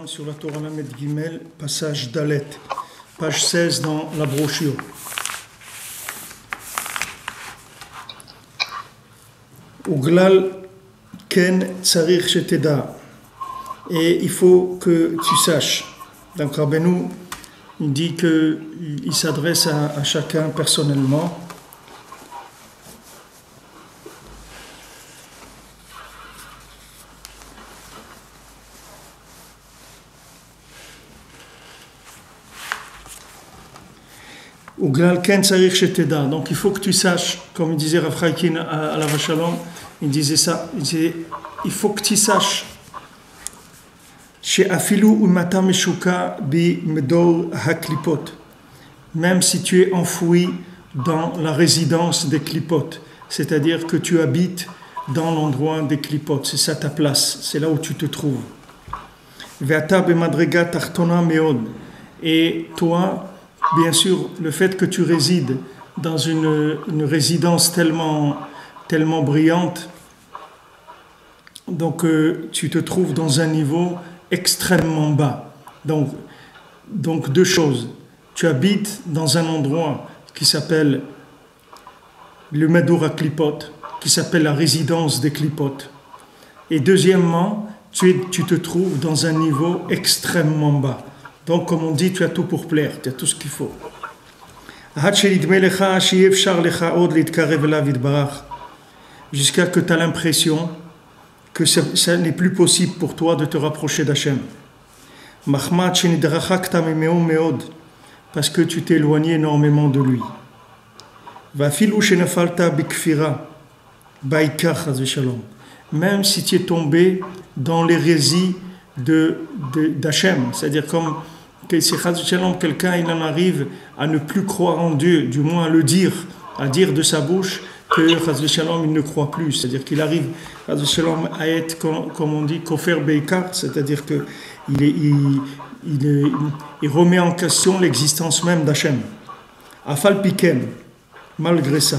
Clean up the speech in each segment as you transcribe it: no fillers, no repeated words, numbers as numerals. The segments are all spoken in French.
Sur la Torah Lamed Gimel, passage Dalet, page 16 dans la brochure. Uglal ken tsarich sheteda. Et il faut que tu saches. Donc Rabbeinu dit qu'il s'adresse à chacun personnellement. Donc il faut que tu saches, comme il disait Rav Chaikin à la Vachalom, il disait ça, il faut que tu saches même si tu es enfoui dans la résidence des clipotes, c'est-à-dire que tu habites dans l'endroit des clipotes, c'est ça ta place, c'est là où tu te trouves. Et toi, bien sûr, le fait que tu résides dans une résidence tellement brillante, donc tu te trouves dans un niveau extrêmement bas. Donc deux choses. Tu habites dans un endroit qui s'appelle le Medour à Klipot, qui s'appelle la résidence des Klipotes. Et deuxièmement, tu te trouves dans un niveau extrêmement bas. Donc, comme on dit, tu as tout pour plaire, tu as tout ce qu'il faut. Jusqu'à que tu as l'impression que ça n'est plus possible pour toi de te rapprocher d'Hachem. Parce que tu t'es éloigné énormément de lui. Même si tu es tombé dans l'hérésie d'Hachem, c'est-à-dire comme que si quelqu'un il en arrive à ne plus croire en Dieu, du moins à dire de sa bouche que il ne croit plus, c'est-à-dire qu'il arrive à être, comme on dit, kofer beikar, c'est-à-dire qu'il remet en question l'existence même d'Hachem. Afal piken, malgré ça,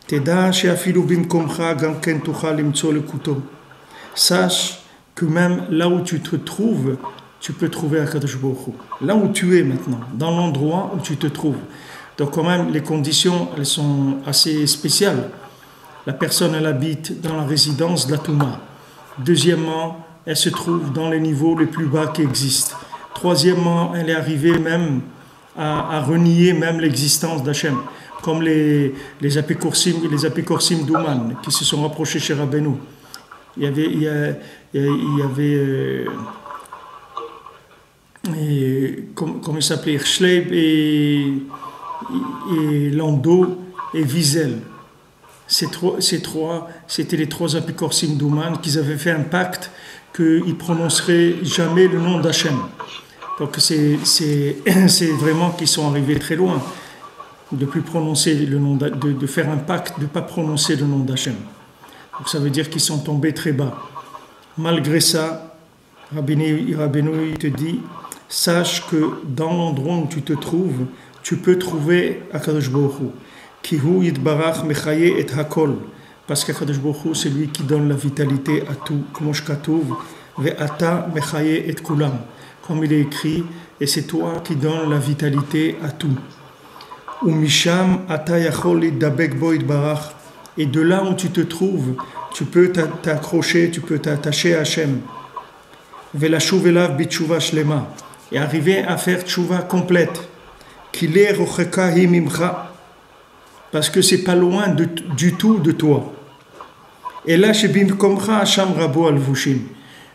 teda she'afilu bimkomcha gam ken tuchal limtso lekuto. Sache que même là où tu te trouves, tu peux trouver Akadosh Baruch Hu. Là où tu es maintenant, dans l'endroit où tu te trouves. Donc quand même, les conditions, elles sont assez spéciales. La personne, elle habite dans la résidence de la Touma. Deuxièmement, elle se trouve dans les niveaux les plus bas qui existent. Troisièmement, elle est arrivée même à renier même l'existence d'Hachem. Comme les apékorsim d'Ouman, qui se sont rapprochés chez Rabbeinu. Il y avait comment il s'appelait, Schleib et Lando et Wiesel. C'était les trois apékorsim d'Ouman qui avaient fait un pacte qu'ils ne prononceraient jamais le nom d'Hachem. Donc c'est vraiment qu'ils sont arrivés très loin de plus prononcer le nom de faire un pacte de ne pas prononcer le nom d'Hachem. Donc ça veut dire qu'ils sont tombés très bas. Malgré ça, Rabbeinu te dit, sache que dans l'endroit où tu te trouves, tu peux trouver Akadosh Baruch Hu. Ki hu yitbarach mechaye et hakol. Parce qu'Akadosh Baruch Hu, c'est lui qui donne la vitalité à tout. Comme shkatuv, ve'ata mechaye et kulam. Comme il est écrit, et c'est toi qui donnes la vitalité à tout. Umisham ata yachol yitdabek bo yitbarach. Et de là où tu te trouves, tu peux t'accrocher, tu peux t'attacher à Hachem. Velashuv elav bitshuva shlema. Et arriver à faire tshuva complète. Kile rocheka hi mimcha. Parce que c'est pas loin du tout de toi. Et là, chez Bimkomcha Hacham Rabo al-Vushim.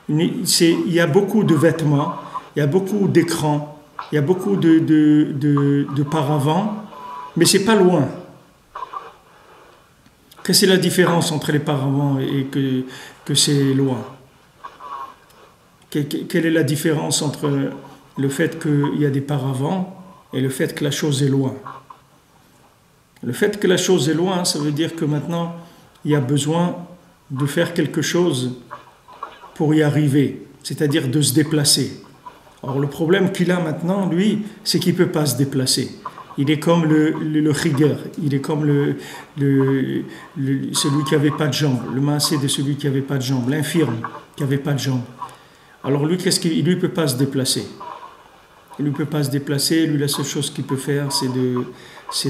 Il y a beaucoup de vêtements, il y a beaucoup d'écrans, il y a beaucoup de paravents, mais c'est pas loin. Qu'est-ce que c'est la différence entre les paravents et que c'est loin? Quelle est la différence entre le fait qu'il y a des paravents et le fait que la chose est loin? Le fait que la chose est loin, ça veut dire que maintenant, il y a besoin de faire quelque chose pour y arriver, c'est-à-dire de se déplacer. Or, le problème qu'il a maintenant, lui, c'est qu'il ne peut pas se déplacer. Il est comme le rigueur, il est comme celui qui n'avait pas de jambes, le maasé de celui qui n'avait pas de jambes, l'infirme qui n'avait pas de jambes. Alors lui, lui ne peut pas se déplacer. Il ne peut pas se déplacer, lui, la seule chose qu'il peut faire, c'est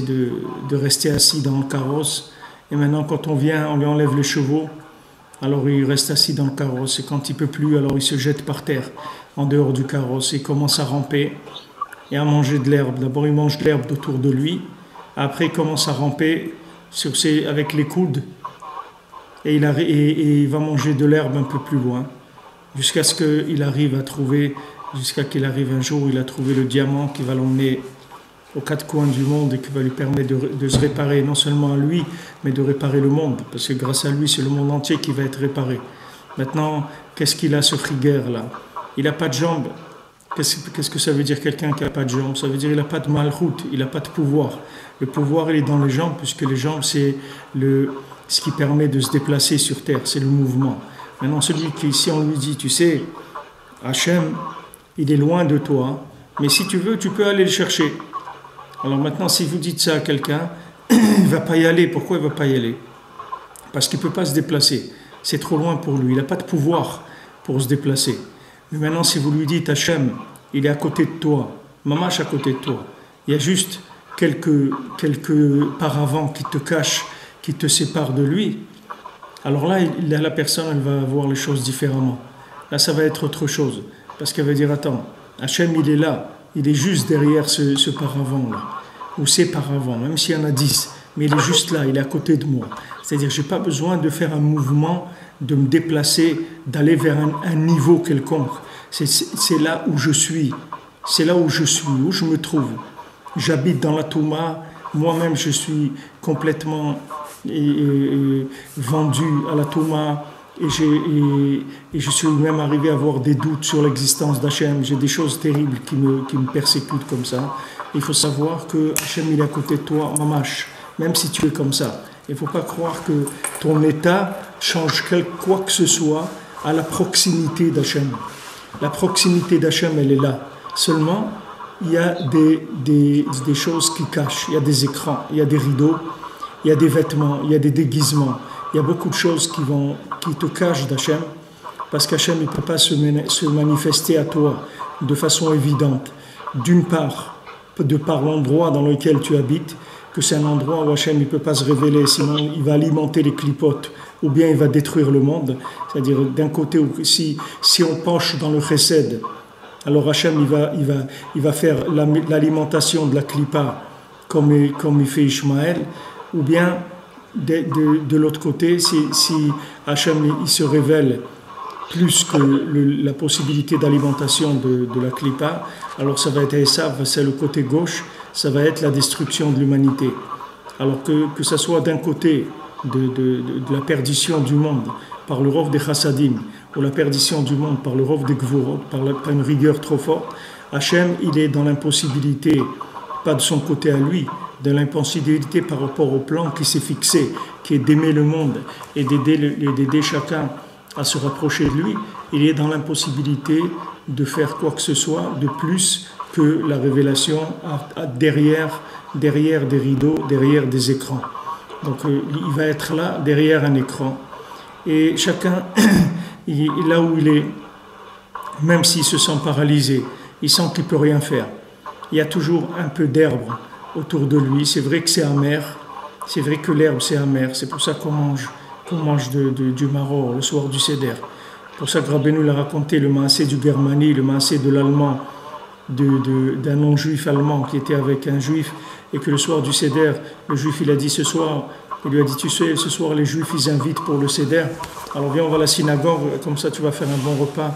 de rester assis dans le carrosse. Et maintenant, quand on vient, on lui enlève les chevaux, alors il reste assis dans le carrosse. Et quand il ne peut plus, alors il se jette par terre, en dehors du carrosse, et il commence à ramper et à manger de l'herbe. D'abord, il mange de l'herbe autour de lui. Après, il commence à ramper avec les coudes. Et il va manger de l'herbe un peu plus loin. Jusqu'à ce qu'il arrive un jour où il a trouvé le diamant qui va l'emmener aux quatre coins du monde et qui va lui permettre de se réparer, non seulement à lui, mais de réparer le monde. Parce que grâce à lui, c'est le monde entier qui va être réparé. Maintenant, qu'est-ce qu'il a, ce rigueur-là? Il n'a pas de jambes. Qu'est-ce que ça veut dire quelqu'un qui n'a pas de jambes? Ça veut dire qu'il n'a pas de malroute, il n'a pas de pouvoir. Le pouvoir, il est dans les jambes, puisque les jambes, c'est ce qui permet de se déplacer sur terre, c'est le mouvement. Maintenant, celui qui, si on lui dit, tu sais, Hachem, il est loin de toi, mais si tu veux, tu peux aller le chercher. Alors maintenant, si vous dites ça à quelqu'un, il ne va pas y aller. Pourquoi il ne va pas y aller? Parce qu'il ne peut pas se déplacer. C'est trop loin pour lui. Il n'a pas de pouvoir pour se déplacer. Mais maintenant, si vous lui dites, Hachem, il est à côté de toi, Mamash à côté de toi, il y a juste quelques paravents qui te cachent, qui te séparent de lui, alors là, la personne, elle va voir les choses différemment. Là, ça va être autre chose. Parce qu'elle va dire, attends, Hachem, il est là, il est juste derrière ce paravent-là, ou ces paravents, même s'il y en a 10, mais il est juste là, il est à côté de moi. C'est-à-dire, je n'ai pas besoin de faire un mouvement, de me déplacer, d'aller vers un niveau quelconque. C'est là où je suis, c'est là où je suis, où je me trouve. J'habite dans la Touma, moi-même je suis complètement vendu à la Touma, et je suis même arrivé à avoir des doutes sur l'existence d'Hachem. J'ai des choses terribles qui me persécutent comme ça. Il faut savoir que Hachem, il est à côté de toi, mamash, même si tu es comme ça. Il ne faut pas croire que ton état change quoi que ce soit à la proximité d'Hachem. La proximité d'Hachem, elle est là. Seulement, il y a des choses qui cachent. Il y a des écrans, il y a des rideaux, il y a des vêtements, il y a des déguisements. Il y a beaucoup de choses qui te cachent d'Hachem, parce qu'Hachem ne peut pas se manifester à toi de façon évidente. D'une part, de par l'endroit dans lequel tu habites, que c'est un endroit où Hachem ne peut pas se révéler, sinon il va alimenter les clipotes, ou bien il va détruire le monde. C'est-à-dire, d'un côté, si on penche dans le chesed, alors Hachem il va faire l'alimentation de la clipa comme il fait Ishmaël, ou bien de l'autre côté, si Hachem il se révèle plus que la possibilité d'alimentation de la clipa, alors ça va être Esav, c'est le côté gauche, ça va être la destruction de l'humanité. Alors que ça soit d'un côté de la perdition du monde par le rov des chassadim, ou la perdition du monde par le rov des gvorot, par une rigueur trop forte, Hachem il est dans l'impossibilité, pas de son côté à lui, de l'impossibilité par rapport au plan qui s'est fixé, qui est d'aimer le monde et d'aider chacun à se rapprocher de lui. Il est dans l'impossibilité de faire quoi que ce soit de plus que la révélation derrière des rideaux, derrière des écrans. Donc il va être là, derrière un écran. Et chacun, là où il est, même s'il se sent paralysé, il sent qu'il ne peut rien faire. Il y a toujours un peu d'herbe autour de lui. C'est vrai que c'est amer, c'est vrai que l'herbe c'est amer, c'est pour ça qu'on mange du maror le soir du Seder. Pour ça que Rabbeinu l'a raconté, le maasé du Germanie, le maasé de l'allemand, d'un non-juif allemand qui était avec un juif, et que le soir du Seder, le juif il a dit ce soir, il lui a dit tu sais, ce soir les juifs ils invitent pour le Seder, alors viens on va à la synagogue, comme ça tu vas faire un bon repas.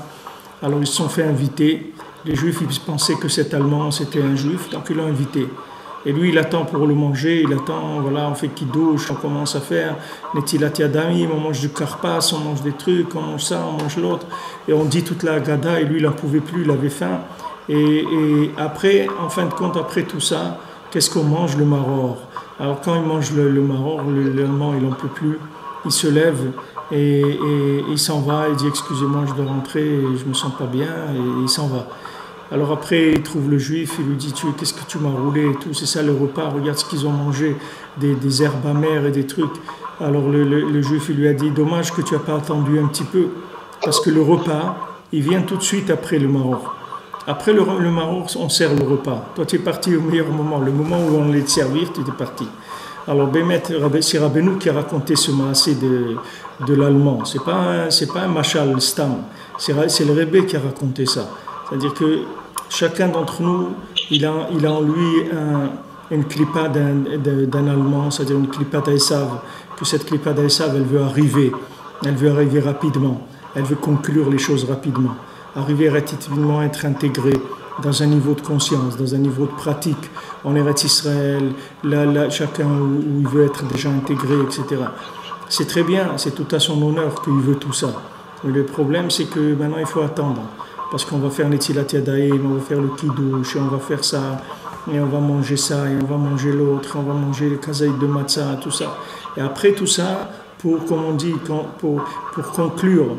Alors ils se sont fait inviter, les juifs ils pensaient que cet allemand c'était un juif, donc ils l'ont invité. Et lui, il attend pour le manger, il attend, voilà, on fait kidouche, on commence à faire netilat yadayim, on mange du karpas, on mange des trucs, on mange ça, on mange l'autre, et on dit toute la Haggadah, et lui, il n'en pouvait plus, il avait faim. Et après, en fin de compte, après tout ça, qu'est-ce qu'on mange? Le maror. Alors quand il mange le maror, l'allemand, il n'en peut plus, il se lève, et il s'en va, il dit excusez-moi, je dois rentrer, je me sens pas bien, et il s'en va. Alors après, il trouve le juif, il lui dit qu'est-ce que tu m'as roulé et tout, c'est ça le repas, regarde ce qu'ils ont mangé, des herbes amères et des trucs. Alors le juif, il lui a dit dommage que tu n'as pas attendu un petit peu, parce que le repas, il vient tout de suite après le maror. Après le maror, on sert le repas. Toi, tu es parti au meilleur moment, le moment où on allait te servir, tu étais parti. Alors, c'est Rabbeinu qui a raconté ce maasé de l'allemand. C'est pas un machal stam. C'est le Rebbe qui a raconté ça. C'est-à-dire que chacun d'entre nous, il a en lui une clipa d'un Allemand, c'est-à-dire une clipa d'Esav, que cette clipa d'Esav, elle veut arriver rapidement, elle veut conclure les choses rapidement, arriver relativement à être intégré dans un niveau de conscience, dans un niveau de pratique, en Eretz Israël, là, chacun où il veut être déjà intégré, etc. C'est très bien, c'est tout à son honneur qu'il veut tout ça. Mais le problème, c'est que maintenant, il faut attendre. Parce qu'on va faire Netilat Yadayim, on va faire le Kiddush, on va faire ça, et on va manger ça, et on va manger l'autre, on va manger les kazaïs de matzah, tout ça. Et après tout ça, comme on dit, pour conclure,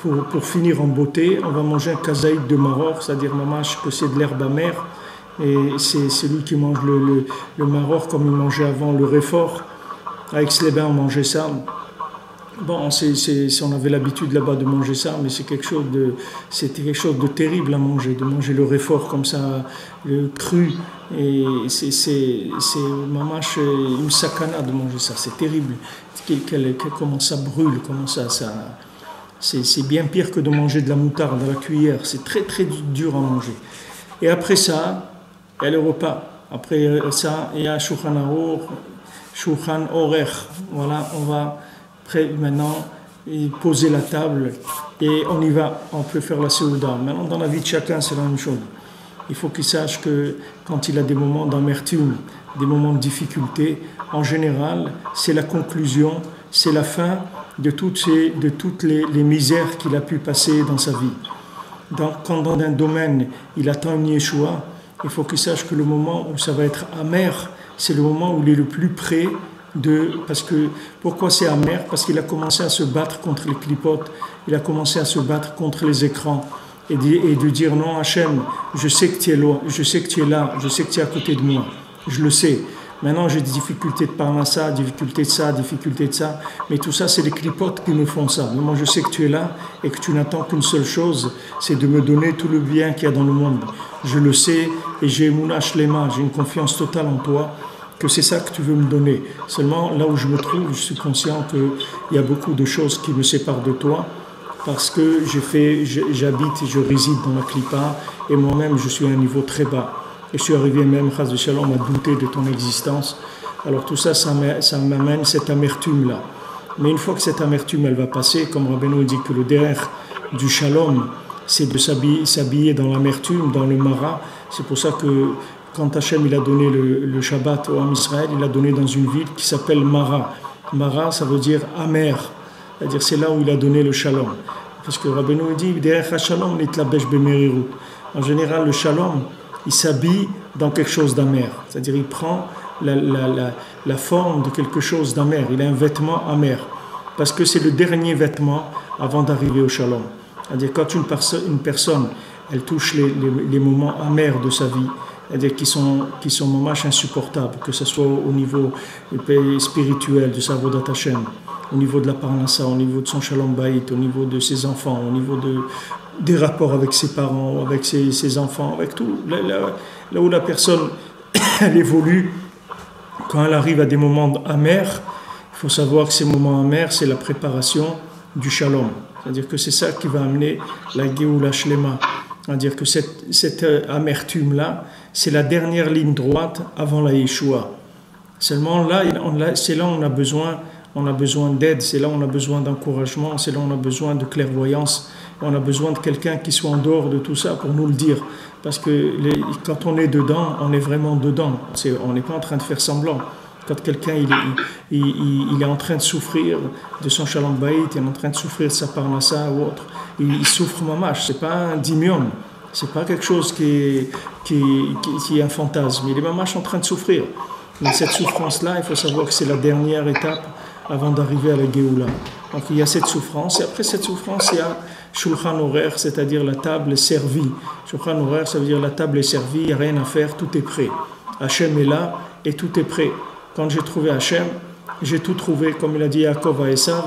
pour finir en beauté, on va manger un kazaïd de maror, c'est-à-dire mamash, que c'est de l'herbe amère, et c'est lui qui mange le maror comme il mangeait avant le réfort. Avec Slébin, on mangeait ça. Bon, on avait l'habitude là-bas de manger ça, mais c'était quelque chose de terrible à manger, de manger le réfort comme ça, le cru. Et c'est mamash une sakana de manger ça, c'est terrible. Comment ça brûle, comment ça c'est bien pire que de manger de la moutarde à la cuillère, c'est très très dur à manger. Et après ça, il y a le repas. Après ça, il y a Shulchan Orech. Voilà, on va maintenant poser la table et on y va, on peut faire la Seuda. Maintenant, dans la vie de chacun, c'est la même chose. Il faut qu'il sache que quand il a des moments d'amertume, des moments de difficulté, en général, c'est la conclusion, c'est la fin de toutes les misères qu'il a pu passer dans sa vie. Quand dans un domaine, il attend une Yeshua, il faut qu'il sache que le moment où ça va être amer, c'est le moment où il est le plus près pourquoi c'est amer? Parce qu'il a commencé à se battre contre les clipotes, il a commencé à se battre contre les écrans, et de dire non Hachem, je sais que tu es là, je sais que tu es à côté de moi, je le sais. Maintenant j'ai des difficultés de parler à ça, difficultés de ça, mais tout ça c'est les clipotes qui me font ça. Mais moi je sais que tu es là et que tu n'attends qu'une seule chose, c'est de me donner tout le bien qu'il y a dans le monde. Je le sais et j'ai Emouna Shlema, j'ai une confiance totale en toi, que c'est ça que tu veux me donner. Seulement, là où je me trouve, je suis conscient qu'il y a beaucoup de choses qui me séparent de toi, parce que j'habite et je réside dans la Klippa, et moi-même, je suis à un niveau très bas. Et je suis arrivé même, Chas v'Shalom, à douter de ton existence. Alors tout ça, ça m'amène cette amertume-là. Mais une fois que cette amertume, elle va passer, comme Rabbeinu dit que le derrière du Shalom, c'est de s'habiller dans l'amertume, dans le mara. C'est pour ça que quand Hachem il a donné le Shabbat au Ham Israël, il l'a donné dans une ville qui s'appelle Mara. Mara, ça veut dire amer. C'est-à-dire c'est là où il a donné le Shalom. Parce que Rabbeinu dit, derrière Shalom, nitlabesh b'merirut. En général, le Shalom, il s'habille dans quelque chose d'amer. C'est-à-dire il prend la forme de quelque chose d'amer. Il a un vêtement amer. Parce que c'est le dernier vêtement avant d'arriver au Shalom. C'est-à-dire quand une personne, elle touche les moments amers de sa vie, c'est-à-dire qui sont mamash insupportables, que ce soit au niveau spirituel de sa Avodat Hashem, au niveau de la Parnassa, au niveau de son Shalom Bayit, au niveau de ses enfants, au niveau des rapports avec ses parents, avec ses enfants, avec tout. Là où la personne elle évolue, quand elle arrive à des moments amers, il faut savoir que ces moments amers, c'est la préparation du Shalom. C'est-à-dire que c'est ça qui va amener la Géoula Shlema. C'est-à-dire que cette amertume-là, c'est la dernière ligne droite avant la Yeshua. Seulement là, c'est là où on a besoin d'aide, c'est là où on a besoin d'encouragement, c'est là où on a besoin de clairvoyance, on a besoin de quelqu'un qui soit en dehors de tout ça pour nous le dire. Parce que quand on est dedans, on est vraiment dedans. On n'est pas en train de faire semblant. Quand quelqu'un il est en train de souffrir de son Shalom Bayit, il est en train de souffrir de sa Parnassa ou autre, il souffre mamash, c'est pas un dimion, c'est pas quelque chose qui est un fantasme, il est mamash en train de souffrir. Mais cette souffrance-là, il faut savoir que c'est la dernière étape avant d'arriver à la Géoula. Donc il y a cette souffrance, et après cette souffrance, il y a Shulchan Aruch, c'est-à-dire la table servie. Shulchan Aruch, ça veut dire la table est servie, il n'y a rien à faire, tout est prêt. Hachem est là et tout est prêt. Quand j'ai trouvé Hachem, j'ai tout trouvé, comme il a dit Yaakov à Esav.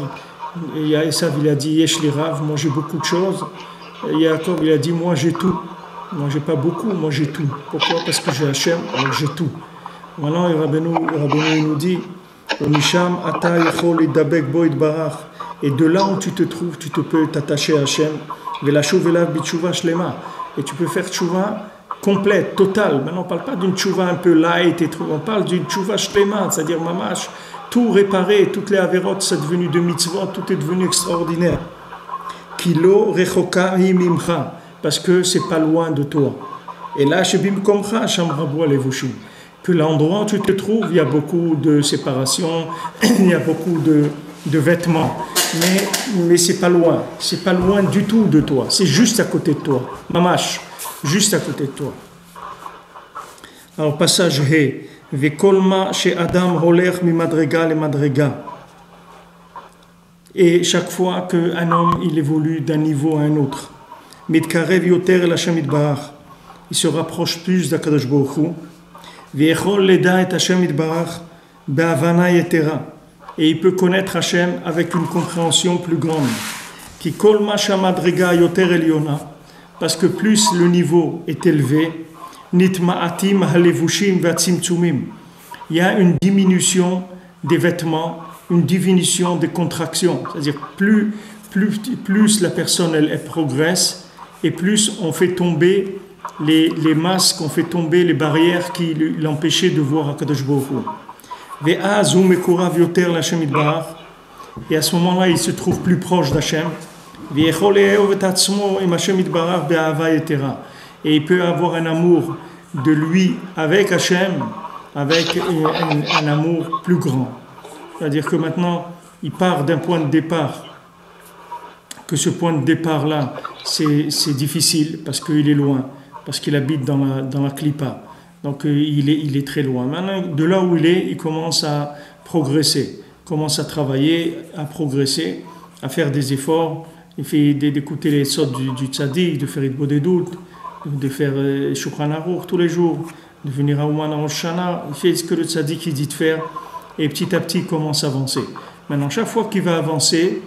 Et à Esav, il a dit Yesh li rav, moi j'ai beaucoup de choses. Et Yaakov, il a dit moi j'ai tout. Moi j'ai pas beaucoup, moi j'ai tout. Pourquoi? Parce que j'ai Hachem, alors j'ai tout. Maintenant, Rabbeinu nous dit Misham ata yachol idabek bo itbarach. Et de là où tu te trouves, tu te peux t'attacher à Hachem. Velashuv elav bitshuva shlema. Et tu peux faire tchouva complète, totale. Maintenant, on ne parle pas d'une tchouva un peu light et tout. On parle d'une tchouva shlema, c'est-à-dire mamash, tout réparé, toutes les avérotes, c'est devenu de mitzvot, tout est devenu extraordinaire. Kilo rechoka imimcha, parce que c'est pas loin de toi. Et là, chez Bimkomcha, Shamraboua Levushim, que l'endroit où tu te trouves, il y a beaucoup de séparation, il y a beaucoup de vêtements. Mais c'est pas loin du tout de toi, c'est juste à côté de toi, mamash, juste à côté de toi. Alors passage He, Vekolma chez Adam holer mi madrega le madrega. Et chaque fois qu'un homme il évolue d'un niveau à un autre, mitkarev yoter el Hashem itbarach, il se rapproche plus d'Akadosh Baruch Hu, ve'echol leda et Hashem itbarach be'avana yetera. Et il peut connaître Hachem avec une compréhension plus grande. Qui kolma shamadrega yoter eliona, parce que plus le niveau est élevé, nitma'atim halevushim v'atzimtzumim. Il y a une diminution des vêtements, une diminution des contractions. C'est-à-dire plus la personne elle progresse et plus on fait tomber les masques, on fait tomber les barrières qui l'empêchaient de voir Akadosh Baruch Hu. Et à ce moment-là, il se trouve plus proche d'Hachem. Et il peut avoir un amour de lui avec Hachem, avec un amour plus grand. C'est-à-dire que maintenant, il part d'un point de départ, que ce point de départ-là, c'est difficile parce qu'il est loin, parce qu'il habite dans la Klippa. Donc il est très loin. Maintenant, de là où il est, il commence à progresser, commence à travailler, à progresser, à faire des efforts. Il fait d'écouter les sortes du tzaddik, de faire Hitbodedut, de faire Shulchan Aruch tous les jours, de venir à Ouman Rosh Hashanah. Il fait ce que le tzaddik dit de faire et petit à petit il commence à avancer. Maintenant, chaque fois qu'il va avancer,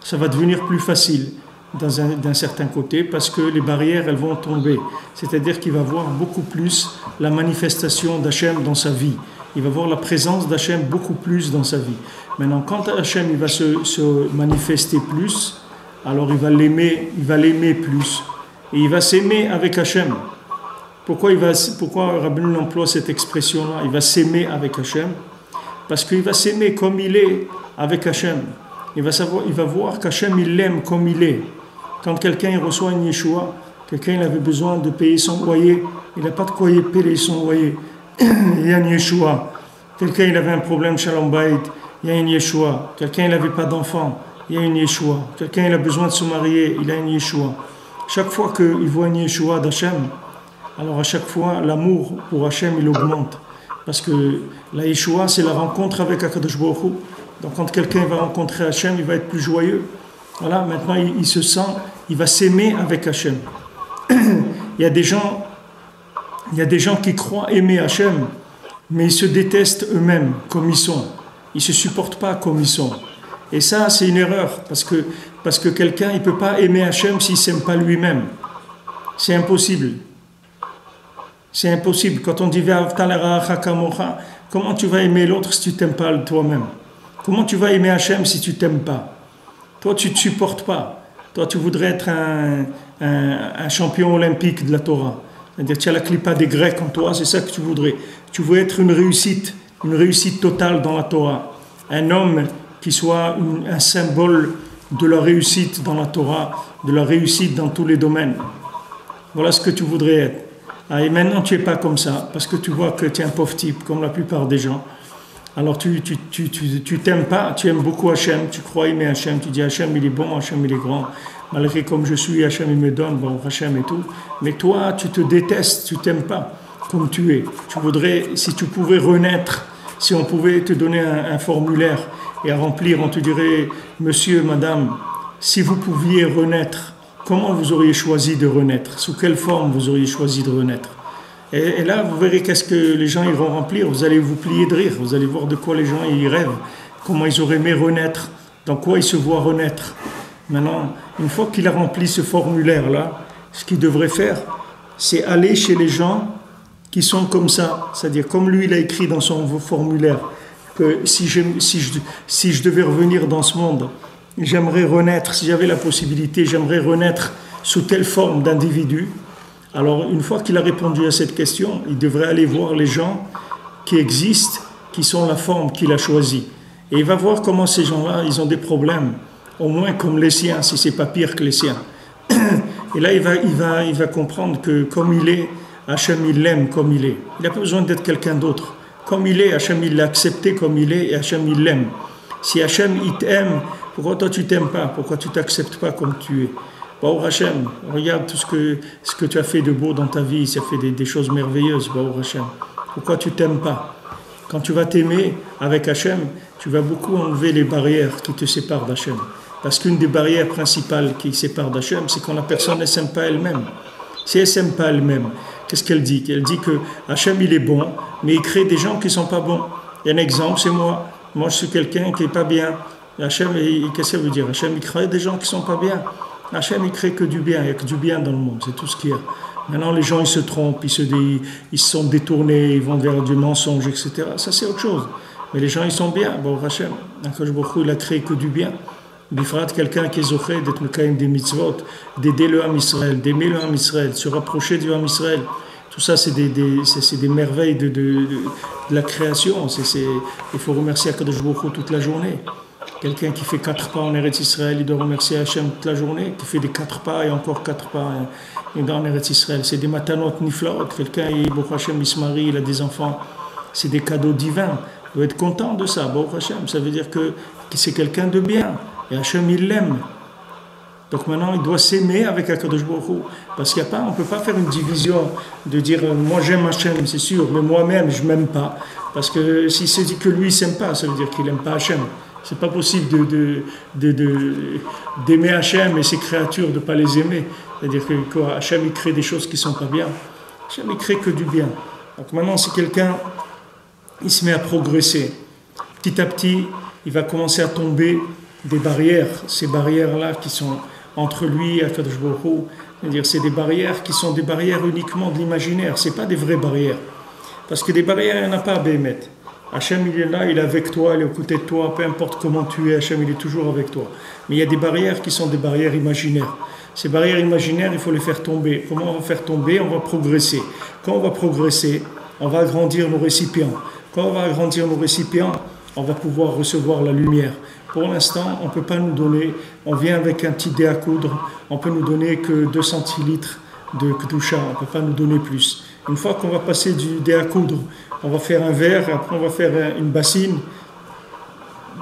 ça va devenir plus facile d'un certain côté parce que les barrières elles vont tomber, c'est-à-dire qu'il va voir beaucoup plus la manifestation d'Hachem dans sa vie, il va voir la présence d'Hachem beaucoup plus dans sa vie. Maintenant quand Hachem il va se manifester plus, alors il va l'aimer plus et il va s'aimer avec Hachem. Pourquoi Rabbeinu emploie cette expression-là, il va s'aimer avec Hachem? Parce qu'il va s'aimer comme il est avec Hachem. Il va voir qu'Hachem il l'aime comme il est. Quand quelqu'un il reçoit une Yeshua, quelqu'un il avait besoin de payer son loyer, il n'a pas de quoi payer son loyer, il y a une Yeshua. Quelqu'un il avait un problème Shalom Bayit, il y a une Yeshua. Quelqu'un il n'avait pas d'enfant, il y a une Yeshua. Quelqu'un il a besoin de se marier, il a une Yeshua. Chaque fois qu'il voit une Yeshua d'Hachem, alors à chaque fois l'amour pour Hachem il augmente. Parce que la Yeshua c'est la rencontre avec Akadosh Baruch Hu. Donc quand quelqu'un va rencontrer Hachem, il va être plus joyeux. Voilà, maintenant il se sent, il va s'aimer avec Hachem. Il y a des gens qui croient aimer Hachem, mais ils se détestent eux-mêmes comme ils sont. Ils ne se supportent pas comme ils sont. Et ça, c'est une erreur, parce que quelqu'un, il ne peut pas aimer Hachem s'il ne s'aime pas lui-même. C'est impossible. C'est impossible. Quand on dit « comment tu vas aimer l'autre si tu ne t'aimes pas toi-même? Comment tu vas aimer Hachem si tu ne t'aimes pas? Toi, tu ne te supportes pas. Toi, tu voudrais être un champion olympique de la Torah. C'est-à-dire, tu as la clipa des Grecs en toi, c'est ça que tu voudrais. Tu veux être une réussite totale dans la Torah. Un homme qui soit un symbole de la réussite dans la Torah, de la réussite dans tous les domaines. Voilà ce que tu voudrais être. Ah, et maintenant, tu n'es pas comme ça, parce que tu vois que tu es un pauvre type, comme la plupart des gens. Alors tu t'aimes pas, tu aimes beaucoup Hachem, tu crois aimer Hachem, tu dis Hachem il est bon, Hachem il est grand, malgré comme je suis, Hachem il me donne, bon Hachem et tout, mais toi tu te détestes, tu t'aimes pas comme tu es. Tu voudrais, si tu pouvais renaître, si on pouvait te donner un formulaire et à remplir, on te dirait, monsieur, madame, si vous pouviez renaître, comment vous auriez choisi de renaître? Sous quelle forme vous auriez choisi de renaître? Et là, vous verrez qu'est-ce que les gens iront remplir. Vous allez vous plier de rire. Vous allez voir de quoi les gens y rêvent. Comment ils auraient aimé renaître. Dans quoi ils se voient renaître. Maintenant, une fois qu'il a rempli ce formulaire-là, ce qu'il devrait faire, c'est aller chez les gens qui sont comme ça. C'est-à-dire, comme lui, il a écrit dans son formulaire, que si je devais revenir dans ce monde, j'aimerais renaître, si j'avais la possibilité, j'aimerais renaître sous telle forme d'individu. Alors, une fois qu'il a répondu à cette question, il devrait aller voir les gens qui existent, qui sont la forme qu'il a choisie. Et il va voir comment ces gens-là, ils ont des problèmes, au moins comme les siens, si ce n'est pas pire que les siens. Et là, il va comprendre que comme il est, Hachem, il l'aime comme il est. Il n'a pas besoin d'être quelqu'un d'autre. Comme il est, Hachem, il l'a accepté comme il est, et Hachem, il l'aime. Si Hachem, il t'aime, pourquoi toi, tu t'aimes pas? Pourquoi tu t'acceptes pas comme tu es? Baruch Hashem, regarde tout ce que tu as fait de beau dans ta vie, ça fait des choses merveilleuses, Baruch Hashem. Pourquoi tu t'aimes pas? Quand tu vas t'aimer avec Hachem, tu vas beaucoup enlever les barrières qui te séparent d'Hachem. Parce qu'une des barrières principales qui sépare d'Hachem, c'est quand la personne ne s'aime pas elle-même. Si elle ne s'aime pas elle-même, qu'est-ce qu'elle dit? Elle dit que Hachem, il est bon, mais il crée des gens qui ne sont pas bons. Il y a un exemple, c'est moi. Moi, je suis quelqu'un qui n'est pas bien. Hachem, qu'est-ce que ça veut dire? Hachem, il crée des gens qui ne sont pas bien. Hachem, il crée que du bien, il n'y a que du bien dans le monde, c'est tout ce qu'il y a. Maintenant, les gens, ils se trompent, ils se sont détournés, ils vont vers du mensonge, etc. Ça, c'est autre chose. Mais les gens, ils sont bien. Bon, Hachem, il a créé que du bien. Bifrat, quelqu'un qui est zoché d'être le kaïm des mitzvot, d'aider le Ham Israël, d'aimer le Ham Israël, se rapprocher du Ham Israël. Tout ça, c'est des merveilles de la création. Il faut remercier Akadosh Baruch Hu toute la journée. Quelqu'un qui fait 4 pas en Eretz Israël, il doit remercier Hachem toute la journée, qui fait des 4 pas et encore 4 pas en Eretz Israël. C'est des matanot niflaot. Quelqu'un, Baruch Hachem, il se marie, il a des enfants. C'est des cadeaux divins. Il doit être content de ça, Baruch Hachem. Ça veut dire que c'est quelqu'un de bien. Et Hachem, il l'aime. Donc maintenant, il doit s'aimer avec Akadosh Baruch Hu. Parce qu'il y a pas, on ne peut pas faire une division de dire moi j'aime Hachem, c'est sûr, mais moi-même, je ne m'aime pas. Parce que s'il se dit que lui, il ne s'aime pas, ça veut dire qu'il n'aime pas Hachem. C'est pas possible d'aimer Hachem et ses créatures, de ne pas les aimer. C'est-à-dire que quoi, Hachem, il crée des choses qui ne sont pas bien. Hachem, il crée que du bien. Donc maintenant, si quelqu'un, il se met à progresser, petit à petit, il va commencer à tomber des barrières. Ces barrières-là qui sont entre lui et Akadosh Baruch Hu, c'est-à-dire c'est des barrières qui sont des barrières uniquement de l'imaginaire. Ce n'est pas des vraies barrières. Parce que des barrières, il n'y en a pas à Béhémet. Hachem, il est là, il est avec toi, il est aux côtés de toi, peu importe comment tu es, Hachem, il est toujours avec toi. Mais il y a des barrières qui sont des barrières imaginaires. Ces barrières imaginaires, il faut les faire tomber. Comment on va faire tomber? On va progresser. Quand on va progresser, on va agrandir nos récipients. Quand on va agrandir nos récipients, on va pouvoir recevoir la lumière. Pour l'instant, on ne peut pas nous donner, on vient avec un petit dé à coudre, on peut nous donner que 2 centilitres de Kedusha, on ne peut pas nous donner plus. Une fois qu'on va passer du dé à coudre, on va faire un verre, après on va faire une bassine,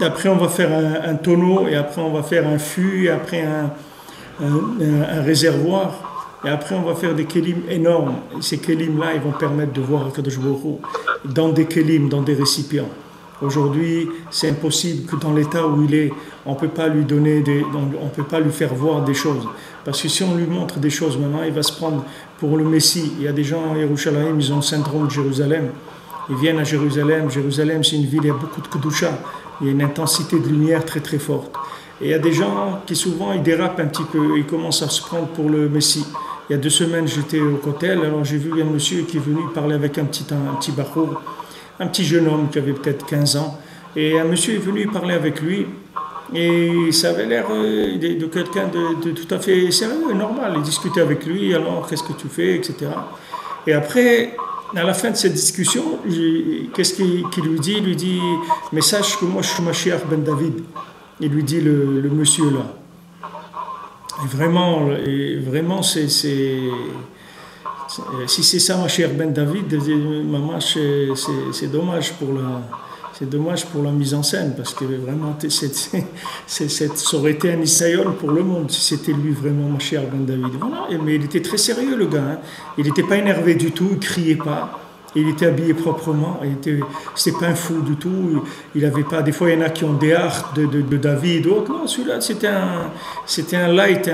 après on va faire un tonneau, et après on va faire un fût, et après un réservoir, et après on va faire des kélim énormes. Et ces kélim-là, ils vont permettre de voir Akadosh Baruch Hu dans des kélim, dans des récipients. Aujourd'hui, c'est impossible que dans l'état où il est, on ne peut pas lui donner on peut pas lui faire voir des choses. Parce que si on lui montre des choses maintenant, il va se prendre pour le Messie. Il y a des gens à Yerushalayim, ils ont le syndrome de Jérusalem. Ils viennent à Jérusalem. Jérusalem, c'est une ville, il y a beaucoup de Kedusha. Il y a une intensité de lumière très très forte. Et il y a des gens qui souvent, ils dérapent un petit peu. Ils commencent à se prendre pour le Messie. Il y a 2 semaines, j'étais au Kotel, alors j'ai vu un monsieur qui est venu parler avec un petit bachour, un petit jeune homme qui avait peut-être 15 ans. Et un monsieur est venu parler avec lui. Et ça avait l'air de quelqu'un de tout à fait sérieux, normal. Il discutait avec lui, alors qu'est-ce que tu fais, etc. Et après, à la fin de cette discussion, qu'est-ce qu'il lui dit? Il lui dit, mais sache que moi je suis Mashiach ben David. Il lui dit le monsieur là. Et vraiment si c'est ça Mashiach ben David, maman, c'est dommage pour la... C'est dommage pour la mise en scène, parce que vraiment, ça aurait été un Isaïon pour le monde, si c'était lui vraiment, Mashiach ben David. Voilà. Mais il était très sérieux, le gars. Hein. Il n'était pas énervé du tout, il ne criait pas. Il était habillé proprement, c'était pas un fou du tout. Il avait pas, des fois il y en a qui ont des arcs de David, d'autres. Non, celui-là c'était un light,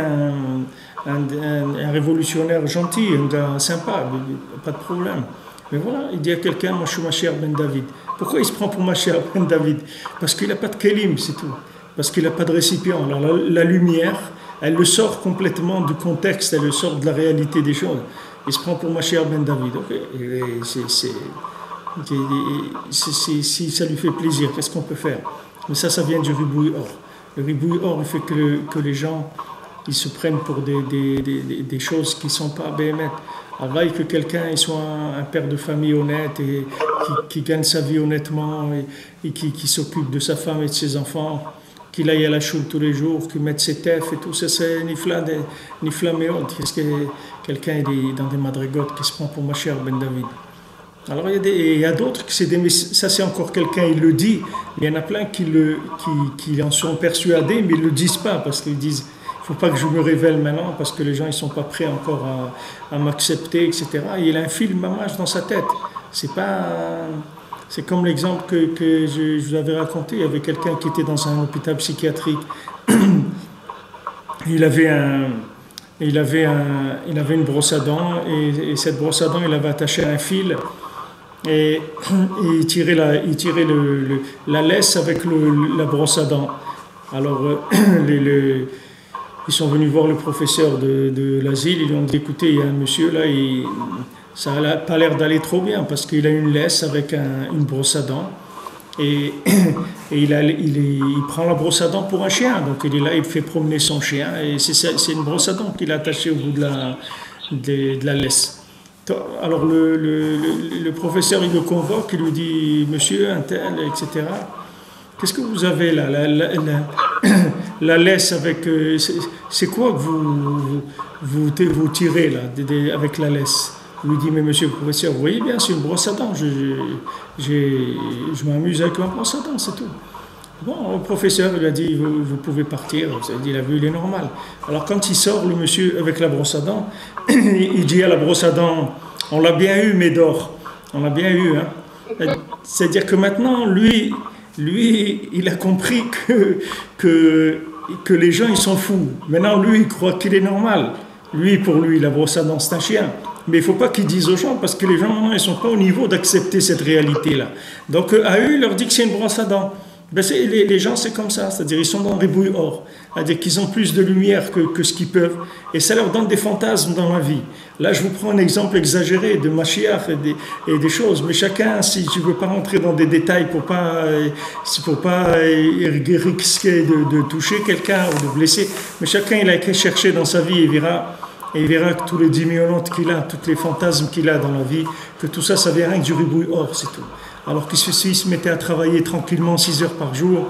un révolutionnaire gentil, un gars sympa, pas de problème. Mais voilà, il dit à quelqu'un, moi je suis Mashiach ben David. Pourquoi il se prend pour Mashiach ben David? Parce qu'il n'a pas de kelim, c'est tout. Parce qu'il n'a pas de récipient. Alors la lumière, elle le sort complètement du contexte, elle le sort de la réalité des choses. Il se prend pour Mashiach ben David. Okay. Si ça lui fait plaisir, qu'est-ce qu'on peut faire? Mais ça vient du ribouille or. Le ribouille or, il fait que les gens, ils se prennent pour des choses qui ne sont pas béhémeth. Alors que quelqu'un soit un père de famille honnête et qui gagne sa vie honnêtement et qui s'occupe de sa femme et de ses enfants, qu'il aille à la choule tous les jours, qu'il mette ses tefs et tout ça, c'est nifla meod. Qu'est-ce que quelqu'un est dans des madrigotes qui se prend pour Mashiach ben David? Alors il y a d'autres ça c'est encore quelqu'un, il le dit, mais il y en a plein qui en sont persuadés, mais ils ne le disent pas parce qu'ils disent il ne faut pas que je me révèle maintenant parce que les gens ne sont pas prêts encore à m'accepter, etc. Et il a un film mamage dans sa tête. C'est comme l'exemple que je vous avais raconté. Il y avait quelqu'un qui était dans un hôpital psychiatrique. Il avait une brosse à dents et cette brosse à dents, il avait attaché un fil et il tirait la laisse avec la brosse à dents. Alors, ils sont venus voir le professeur de l'asile, ils lui ont dit écoutez, il y a un monsieur là, ça n'a pas l'air d'aller trop bien parce qu'il a une laisse avec une brosse à dents et il prend la brosse à dents pour un chien, donc il est là, il fait promener son chien et c'est une brosse à dents qu'il a attachée au bout de la laisse. Alors le professeur il le convoque, il lui dit monsieur, un tel, etc. Qu'est-ce que vous avez là, la laisse avec... c'est quoi que vous tirez là, avec la laisse? Il lui dit, mais monsieur le professeur, vous voyez bien, c'est une brosse à dents. Je m'amuse avec ma brosse à dents, c'est tout. Bon, le professeur, il lui a dit, vous pouvez partir. Il a vu, il est normal. Alors quand il sort, le monsieur, avec la brosse à dents, il dit à la brosse à dents, on l'a bien eu, Médor. On l'a bien eu. Hein. C'est-à-dire que maintenant, lui, il a compris que les gens, ils sont fous. Maintenant, lui, il croit qu'il est normal. Pour lui, la brosse à dents, c'est un chien. Mais il ne faut pas qu'ils disent aux gens, parce que les gens, maintenant, ils ne sont pas au niveau d'accepter cette réalité-là. Donc, à eux, il leur dit que c'est une brosse à dents. Ben les gens, c'est comme ça. C'est-à-dire, ils sont dans le ribouille or. C'est-à-dire qu'ils ont plus de lumière que ce qu'ils peuvent. Et ça leur donne des fantasmes dans la vie. Là, je vous prends un exemple exagéré de Mashiach et des choses. Mais chacun, si je ne veux pas rentrer dans des détails pour pas risquer de toucher quelqu'un ou de blesser, mais chacun, il a qu'à chercher dans sa vie et il verra que tous les diminuantes qu'il a, tous les fantasmes qu'il a dans la vie, que tout ça, ça vient rien que du ribouille or, c'est tout. Alors que s'il se mettait à travailler tranquillement 6 heures par jour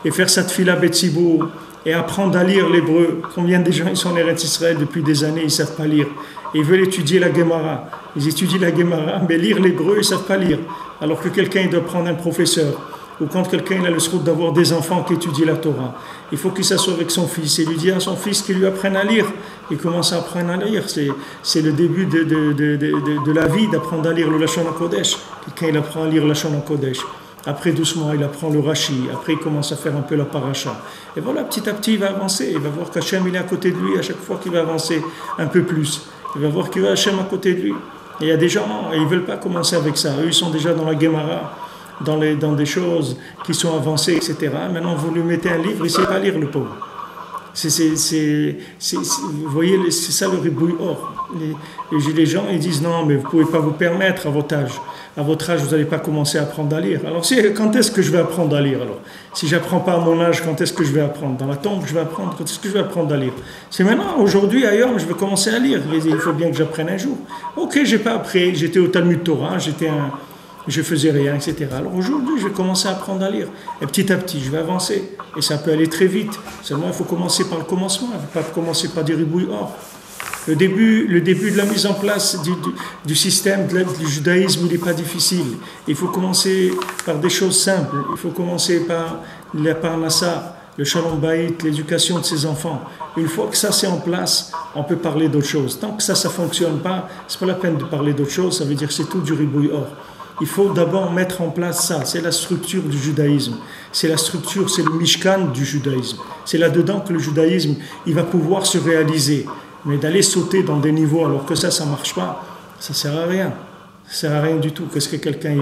et faire sa tfila betsibour et apprendre à lire l'hébreu, combien de gens ils sont en Eretz Israël depuis des années, ils ne savent pas lire. Et ils veulent étudier la Gemara. Ils étudient la Gemara, mais lire l'hébreu, ils ne savent pas lire. Alors que quelqu'un il doit prendre un professeur. Ou quand quelqu'un il a le souhait d'avoir des enfants qui étudient la Torah, il faut qu'il s'assoie avec son fils et lui dire à son fils qu'il lui apprenne à lire. Il commence à apprendre à lire. C'est le début de la vie d'apprendre à lire le Lashon HaKodesh. Quelqu'un il apprend à lire le Lashon HaKodesh. Après, doucement, il apprend le Rashi. Après, il commence à faire un peu la paracha. Et voilà, petit à petit, il va avancer. Il va voir qu'Hachem, il est à côté de lui à chaque fois qu'il va avancer un peu plus. Il va voir qu'il y a Hachem à côté de lui. Et il y a des gens, ils ne veulent pas commencer avec ça. Eux, ils sont déjà dans la Gemara, dans des choses qui sont avancées, etc. Maintenant, vous lui mettez un livre, il ne sait pas lire, le pauvre. Vous voyez, c'est ça le ribouille or. Les gens, ils disent non, mais vous ne pouvez pas vous permettre à votre âge. À votre âge, vous n'allez pas commencer à apprendre à lire. Alors, quand est-ce que je vais apprendre à lire alors? Si je n'apprends pas à mon âge, quand est-ce que je vais apprendre? Dans la tombe, je vais apprendre. Quand est-ce que je vais apprendre à lire? C'est maintenant, aujourd'hui, ailleurs, je vais commencer à lire. Il faut bien que j'apprenne un jour. Ok, je n'ai pas appris. J'étais au Talmud Torah, je faisais rien, etc. Alors aujourd'hui, je vais commencer à apprendre à lire. Et petit à petit, je vais avancer. Et ça peut aller très vite. Seulement, il faut commencer par le commencement. Il ne faut pas commencer par des ribouilles or. Le début de la mise en place du système du judaïsme, il n'est pas difficile. Il faut commencer par des choses simples. Il faut commencer par la parnassa, le shalom bayit, l'éducation de ses enfants. Une fois que ça c'est en place, on peut parler d'autre chose. Tant que ça ne fonctionne pas, c'est pas la peine de parler d'autre chose, ça veut dire que c'est tout du ribouille or. Il faut d'abord mettre en place ça, c'est la structure du judaïsme, c'est la structure, c'est le mishkan du judaïsme. C'est là-dedans que le judaïsme, il va pouvoir se réaliser. Mais d'aller sauter dans des niveaux alors que ça ne marche pas, ça ne sert à rien. Ça ne sert à rien du tout. Qu'est-ce que quelqu'un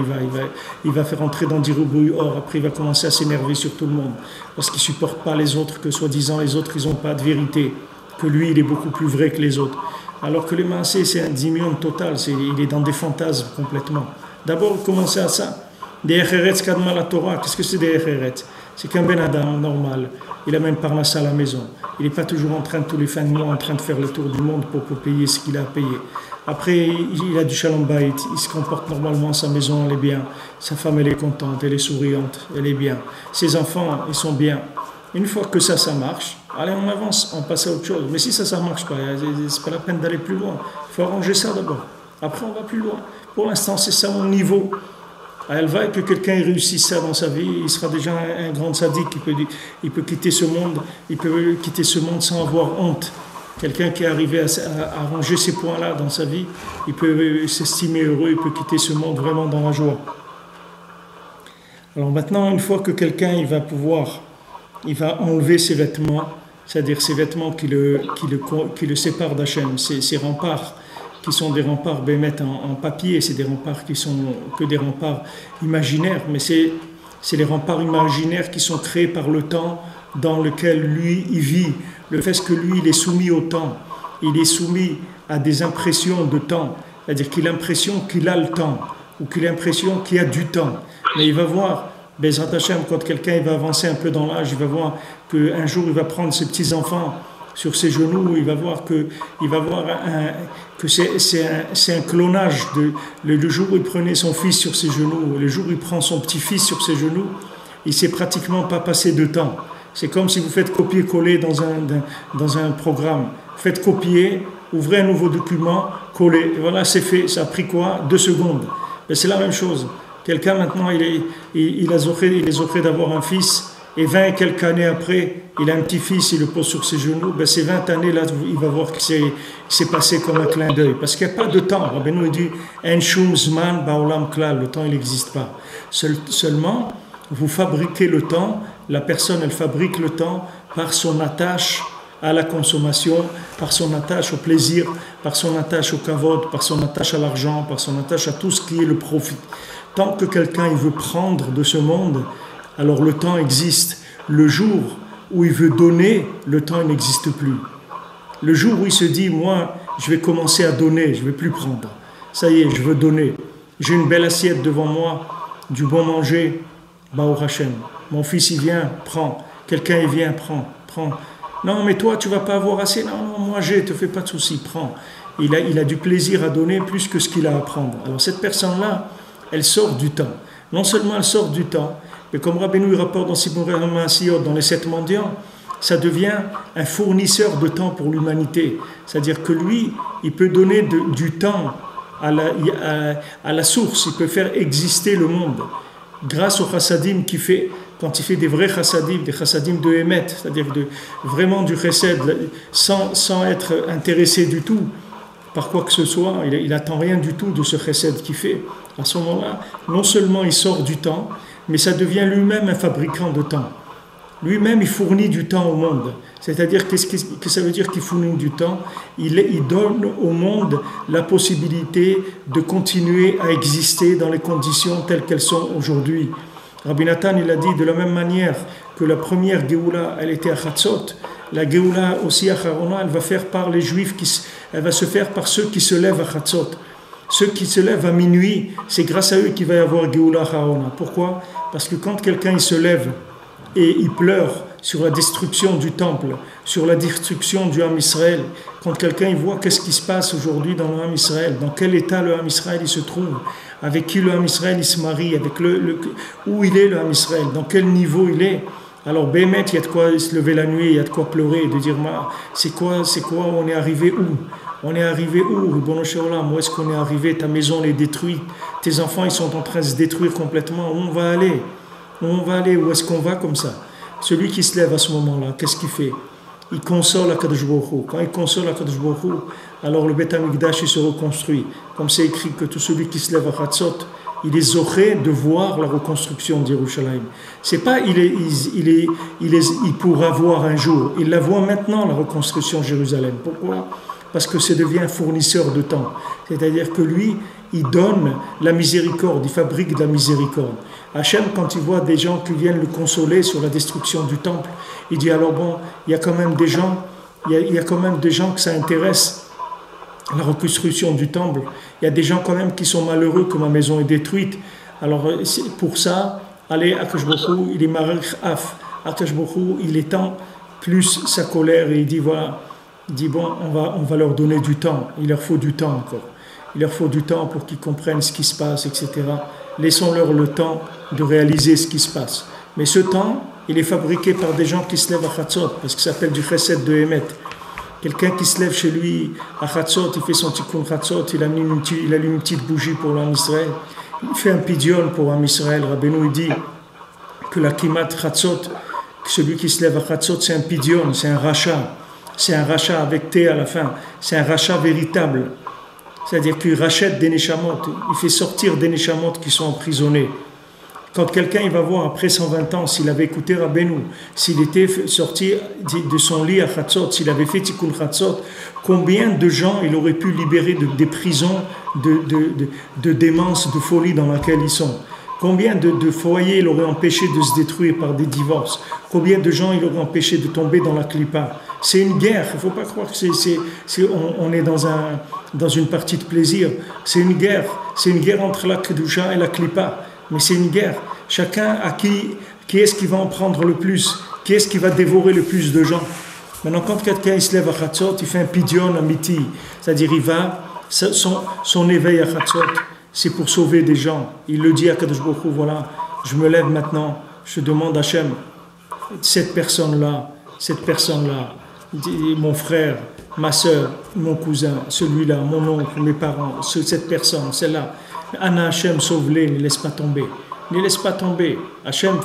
il va faire entrer dans du ribouille or, après il va commencer à s'énerver sur tout le monde, parce qu'il ne supporte pas les autres, que soi-disant les autres, ils n'ont pas de vérité, que lui, il est beaucoup plus vrai que les autres. Alors que les massés, c'est un dimion total, il est dans des fantasmes complètement. D'abord, commencer à ça. Des echeretz kadma la Torah. Qu'est-ce que c'est des echeretz? C'est qu'un ben adam normal. Il a même parnassé à la maison. Il n'est pas toujours en train, tous les fins de mois, en train de faire le tour du monde pour payer ce qu'il a à payer. Après, il a du shalom bayit. Il se comporte normalement, sa maison, elle est bien. Sa femme, elle est contente, elle est souriante, elle est bien. Ses enfants, ils sont bien. Une fois que ça marche, allez, on avance, on passe à autre chose. Mais si ça ne marche pas, c'est pas la peine d'aller plus loin. Il faut arranger ça d'abord. Après, on va plus loin. Pour l'instant, c'est ça mon niveau. Elle va que quelqu'un réussisse ça dans sa vie, il sera déjà un grand sadique, il peut quitter ce monde, sans avoir honte. Quelqu'un qui est arrivé à ranger ces points-là dans sa vie, il peut s'estimer heureux, il peut quitter ce monde vraiment dans la joie. Alors maintenant, une fois que quelqu'un il va enlever ses vêtements, c'est-à-dire ses vêtements qui le séparent d'Hachem, ses remparts, qui sont des remparts en papier, c'est des remparts qui sont que des remparts imaginaires, mais c'est les remparts imaginaires qui sont créés par le temps dans lequel lui, il vit. Le fait que lui, il est soumis au temps, il est soumis à des impressions de temps, c'est-à-dire qu'il a l'impression qu'il a le temps, ou qu'il a l'impression qu'il y a du temps. Mais il va voir, Bezrat Hashem, quand quelqu'un il va avancer un peu dans l'âge, il va voir qu'un jour, il va prendre ses petits-enfants sur ses genoux, il va voir que c'est un clonage. Le jour où il prenait son fils sur ses genoux, le jour où il prend son petit-fils sur ses genoux, il ne s'est pratiquement pas passé de temps. C'est comme si vous faites copier-coller dans un programme. Faites copier, ouvrez un nouveau document, collez. Et voilà, c'est fait. Ça a pris quoi? 2 secondes. Mais c'est la même chose. Quelqu'un maintenant, il est zoché d'avoir un fils, et 20 et quelques années après, il a un petit-fils, il le pose sur ses genoux, ces 20 années-là, il va voir que c'est passé comme un clin d'œil. Parce qu'il n'y a pas de temps. Rabbeinu dit « En shum zman ba'olam klal », le temps, il n'existe pas. Seulement, vous fabriquez le temps, la personne, elle fabrique le temps par son attache à la consommation, par son attache au plaisir, par son attache au kavod, par son attache à l'argent, par son attache à tout ce qui est le profit. Tant que quelqu'un il veut prendre de ce monde, alors le temps existe. Le jour où il veut donner, le temps il n'existe plus. Le jour où il se dit, moi, je vais commencer à donner, je ne vais plus prendre. Ça y est, je veux donner. J'ai une belle assiette devant moi, du bon manger, Baruch Hashem. Mon fils, il vient, prends. Quelqu'un, il vient, prends. Non, mais toi, tu ne vas pas avoir assez. Non, moi, ne te fais pas de soucis, prends. Il a du plaisir à donner plus que ce qu'il a à prendre. Alors cette personne-là, elle sort du temps. Non seulement elle sort du temps, mais comme Rabbeinu rapporte dans Sibur HaMaasiyot, dans les 7 mendiants, ça devient un fournisseur de temps pour l'humanité. C'est-à-dire que lui, il peut donner du temps à la source, il peut faire exister le monde. Grâce au chassadim qu'il fait, quand il fait des vrais chassadim, des chassadim de Emet, c'est-à-dire vraiment du chesed, sans être intéressé du tout par quoi que ce soit, il n'attend rien du tout de ce chesed qu'il fait. À ce moment-là, non seulement il sort du temps, mais ça devient lui-même un fabricant de temps. Lui-même, il fournit du temps au monde. C'est-à-dire, qu'est-ce que ça veut dire qu'il fournit du temps? Il donne au monde la possibilité de continuer à exister dans les conditions telles qu'elles sont aujourd'hui. Rabbi Nathan, il a dit de la même manière que la première Géoula, elle était à Chatzot, la Géoula aussi à Harona, elle va faire par les Juifs, elle va se faire par ceux qui se lèvent à Chatzot. Ceux qui se lèvent à minuit, c'est grâce à eux qu'il va y avoir Géoula Harona. Pourquoi? Parce que quand quelqu'un il se lève et il pleure sur la destruction du temple, sur la destruction du Ham Israël, quand quelqu'un il voit qu'est-ce qui se passe aujourd'hui dans le Ham Israël, dans quel état le Ham Israël il se trouve, avec qui le Ham Israël il se marie, avec où il est le Ham Israël, dans quel niveau il est, alors Bémet, il y a de quoi se lever la nuit, il y a de quoi pleurer, de dire c'est quoi, on est arrivé où? On est arrivé où? Ribono shel olam, où est-ce qu'on est arrivé? Ta maison elle est détruite, tes enfants ils sont en train de se détruire complètement, où on va aller? Où est-ce qu'on va comme ça? Celui qui se lève à ce moment-là, qu'est-ce qu'il fait? il console Akadosh Baruch Hu. Quand il console Akadosh Baruch Hu, alors le Beth Amikdash il se reconstruit. Comme c'est écrit que tout celui qui se lève à Chatzot, il est zoré de voir la reconstruction d'Yerushalayim. C'est pas il pourra voir un jour. Il la voit maintenant, la reconstruction de Jérusalem. Pourquoi? Parce que ça devient un fournisseur de temps. C'est-à-dire que lui, il donne la miséricorde, il fabrique de la miséricorde. Hachem, quand il voit des gens qui viennent le consoler sur la destruction du temple, il dit alors bon, il y a quand même des gens, il y a quand même des gens que ça intéresse, la reconstruction du temple. Il y a des gens quand même qui sont malheureux que ma maison est détruite. Alors pour ça, allez, Akadosh Baruch Hu, il est marich af. Akadosh Baruch Hu, il étend plus sa colère et il dit voilà, il dit bon, on va leur donner du temps. Il leur faut du temps encore. Il leur faut du temps pour qu'ils comprennent ce qui se passe, etc. Laissons-leur le temps de réaliser ce qui se passe. Mais ce temps, il est fabriqué par des gens qui se lèvent à Chatzot, parce que ça s'appelle du chesed de Emet. Quelqu'un qui se lève chez lui à Chatzot, il fait son tikkun Chatzot, il allume une petite bougie pour l'âme Israël, il fait un pidyon pour l'âme Israël. Rabbeinu dit que la kimat Chatzot, que celui qui se lève à Chatzot, c'est un pidyon, c'est un rachat. C'est un rachat avec T à la fin, c'est un rachat véritable. C'est-à-dire qu'il rachète des neshamot, il fait sortir des neshamot qui sont emprisonnés. Quand quelqu'un il va voir après 120 ans s'il avait écouté Rabbeinu, s'il était sorti de son lit à Chatzot, s'il avait fait Tikkun Chatzot, combien de gens il aurait pu libérer des prisons de démence, de folie dans laquelle ils sont. Combien de foyers il aurait empêché de se détruire par des divorces. Combien de gens il aurait empêché de tomber dans la clipa. C'est une guerre, il ne faut pas croire que on est dans une partie de plaisir. C'est une guerre entre la Kedusha et la clipa. Mais c'est une guerre. Chacun à qui est-ce qui va en prendre le plus? Qui est-ce qui va dévorer le plus de gens? Maintenant, quand quelqu'un il se lève à Chatzot, il fait un pidyon amiti. C'est-à-dire, il va, son éveil à Chatzot, c'est pour sauver des gens. Il le dit à Kadosh Baruch Hu, voilà, je me lève maintenant, je demande à Hachem, cette personne-là, mon frère, ma soeur, mon cousin, celui-là, mon oncle, mes parents, cette personne, celle-là, Anna Hachem, sauve-les, ne laisse pas tomber. Ne laisse pas tomber. Hachem,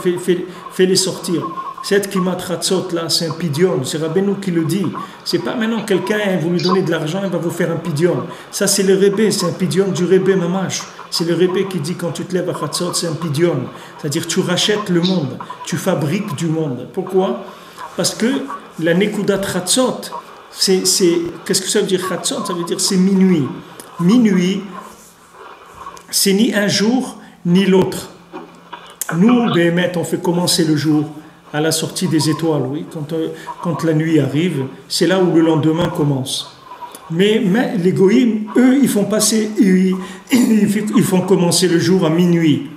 fais-les sortir. Cette Kimat Chatzot là, c'est un pidyon. C'est Rabbeinu qui le dit. C'est pas maintenant quelqu'un, vous lui donnez de l'argent, il va vous faire un pidyon. Ça, c'est le Rebbe, c'est un pidyon du Rebbe Mamash. C'est le Rebbe qui dit quand tu te lèves à Chatzot, c'est un pidyon. C'est-à-dire tu rachètes le monde, tu fabriques du monde. Pourquoi? Parce que la Nekudat Chatzot, qu'est-ce que ça veut dire Chatzot? Ça veut dire c'est minuit. Minuit, c'est ni un jour, ni l'autre. Nous, Béhémet, on fait commencer le jour à la sortie des étoiles, oui. Quand la nuit arrive, c'est là où le lendemain commence. Mais les goïms, eux, ils font commencer le jour à minuit.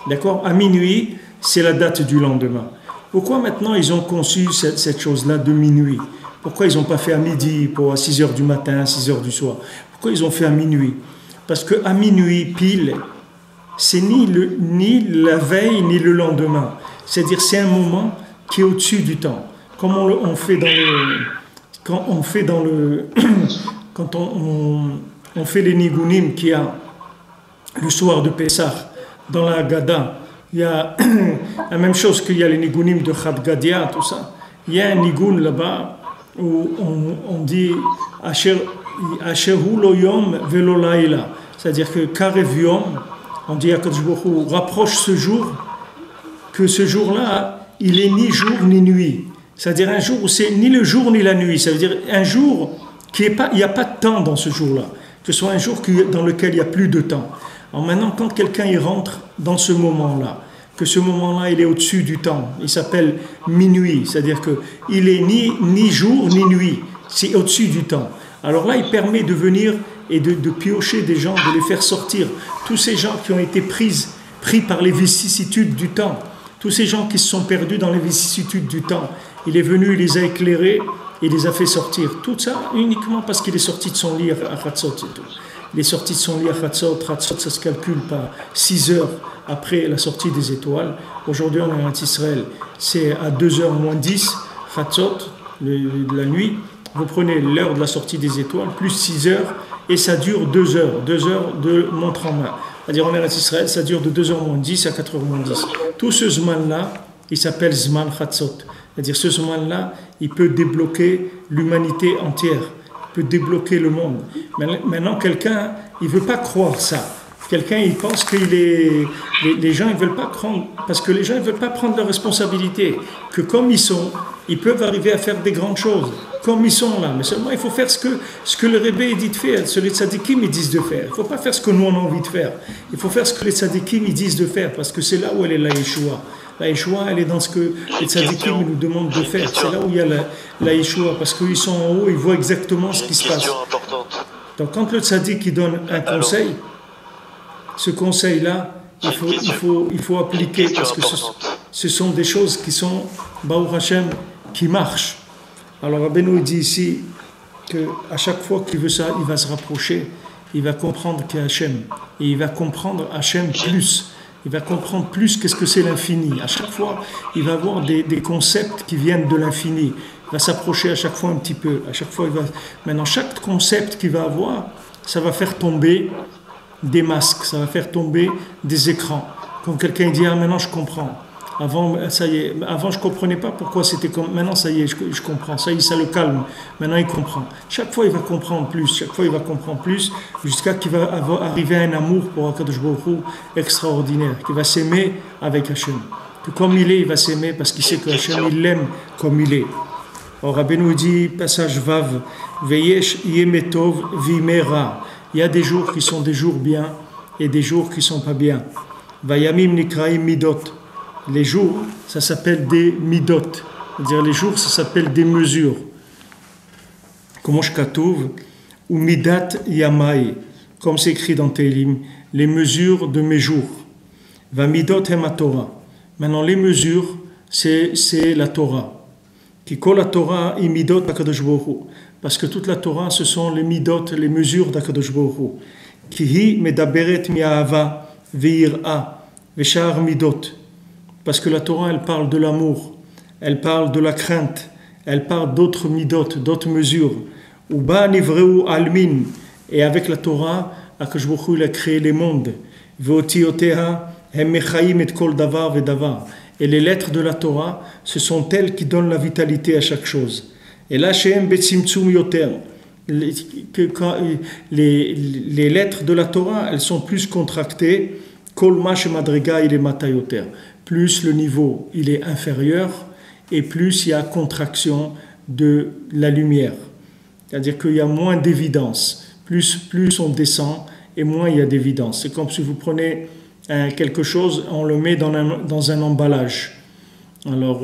D'accord? À minuit, c'est la date du lendemain. Pourquoi maintenant ils ont conçu cette chose-là de minuit? Pourquoi ils n'ont pas fait à midi, à 6 heures du matin, 6 heures du soir? Pourquoi ils ont fait à minuit? Parce qu'à minuit pile, c'est ni la veille ni le lendemain. C'est-à-dire c'est un moment qui est au-dessus du temps. Comme on fait quand on fait les nigunim qu'il y a le soir de Pessah dans la Haggadah, il y a la même chose qu'il y a les nigunim de Chad Gadia, tout ça. Il y a un nigun là-bas où on dit Asherhu lo yom velo laila, c'est-à-dire que Karev yom, on dit à Kadosh Baruch Hu, rapproche ce jour, que ce jour-là, il est ni jour ni nuit. C'est-à-dire un jour où c'est ni le jour ni la nuit. Ça veut dire un jour il n'y a pas de temps dans ce jour-là. Que ce soit un jour dans lequel il n'y a plus de temps. Alors maintenant, quand quelqu'un y rentre dans ce moment-là, que ce moment-là, il est au-dessus du temps, il s'appelle minuit. C'est-à-dire qu'il est ni jour ni nuit. C'est au-dessus du temps. Alors là, il permet de venir et de piocher des gens, de les faire sortir. Tous ces gens qui ont été pris par les vicissitudes du temps, tous ces gens qui se sont perdus dans les vicissitudes du temps, il est venu, il les a éclairés, il les a fait sortir. Tout ça uniquement parce qu'il est sorti de son lit à Chatzot, c'est tout. Il est sorti de son lit à Chatzot. Chatzot, ça se calcule par 6 heures après la sortie des étoiles. Aujourd'hui, on est en Israël, c'est à 2h moins 10, Chatzot, la nuit. Vous prenez l'heure de la sortie des étoiles, plus 6 heures, et ça dure 2 heures de montre en main. C'est-à-dire en Eretz Israël, ça dure de 2h moins 10 à 4h moins 10. Tout ce Zman-là, il s'appelle Zman Chatzot. C'est-à-dire ce Zman-là, il peut débloquer l'humanité entière, il peut débloquer le monde. Maintenant, quelqu'un, il ne veut pas croire ça. Quelqu'un, il pense que les gens, ils veulent pas prendre, parce que les gens, ils veulent pas prendre leurs responsabilités, que comme ils sont, ils peuvent arriver à faire des grandes choses, comme ils sont là. Mais seulement, il faut faire ce que le Rebbe dit de faire, ce que les tzadikim ils disent de faire. Il ne faut pas faire ce que nous, on a envie de faire. Il faut faire ce que les tzadikim ils disent de faire, parce que c'est là où elle est la Yeshua. La Yeshua, elle est dans ce que les tzadikim nous demandent de faire. C'est là où il y a la Yeshua, parce qu'ils sont en haut, ils voient exactement ce qui se passe. Donc, quand le tzadik il donne un conseil, ce conseil-là, il faut appliquer parce que ce sont des choses qui sont, Baruch Hashem, qui marchent. Alors Rabbeinu dit ici qu'à chaque fois qu'il veut ça, il va se rapprocher, il va comprendre qu'il y a Hashem. Et il va comprendre Hashem plus. Il va comprendre plus qu'est-ce que c'est l'infini. À chaque fois, il va avoir des concepts qui viennent de l'infini. Il va s'approcher à chaque fois un petit peu. À chaque fois, maintenant, chaque concept qu'il va avoir, ça va faire tomber des masques, ça va faire tomber des écrans. Quand quelqu'un dit « Ah, maintenant je comprends ». Avant, ça y est, avant je ne comprenais pas pourquoi c'était comme... Maintenant, ça y est, je comprends. Ça y est, ça le calme. Maintenant, il comprend. Chaque fois, il va comprendre plus. Chaque fois, il va comprendre plus jusqu'à qu'il va arriver à un amour pour Akadosh Baruch Hu extraordinaire, qu'il va s'aimer avec Hachem. Que comme il va s'aimer parce qu'il sait que Hachem, il l'aime comme il est. Or, Rabbeinu dit, passage Vav, « Veyesh yemetov vimera » Il y a des jours qui sont des jours bien et des jours qui ne sont pas bien. Vayamim nikraim midot. Les jours, ça s'appelle des midot. C'est-à-dire les jours, ça s'appelle des mesures. Comment je katouve ou midat yamai, comme c'est écrit dans Télim, les mesures de mes jours. Va midot hem Torah. Maintenant, les mesures, c'est la Torah. Qui colle la Torah et midot d'Akadosh Baruch Hu. Parce que toute la Torah, ce sont les midot, les mesures d'Akadosh Baruch Hu. Ki hi medaberet mi'ahava ve'ir'a ve'shar midot. Parce que la Torah, elle parle de l'amour, elle parle de la crainte, elle parle d'autres midot, d'autres mesures. Uba nivreu almin. Et avec la Torah, Akadosh Baruch Hu, il a créé les mondes. Ve'otioteha hem mechaim et kol davar ve'davar. Et les lettres de la Torah, ce sont elles qui donnent la vitalité à chaque chose. Et là, chez Mbetzimtzum Yoter, les lettres de la Torah, elles sont plus contractées. Kol Mash Madrega il est Matayoter. Plus le niveau il est inférieur, et plus il y a contraction de la lumière. C'est-à-dire qu'il y a moins d'évidence. Plus on descend, et moins il y a d'évidence. C'est comme si vous prenez quelque chose, on le met dans un emballage. Alors,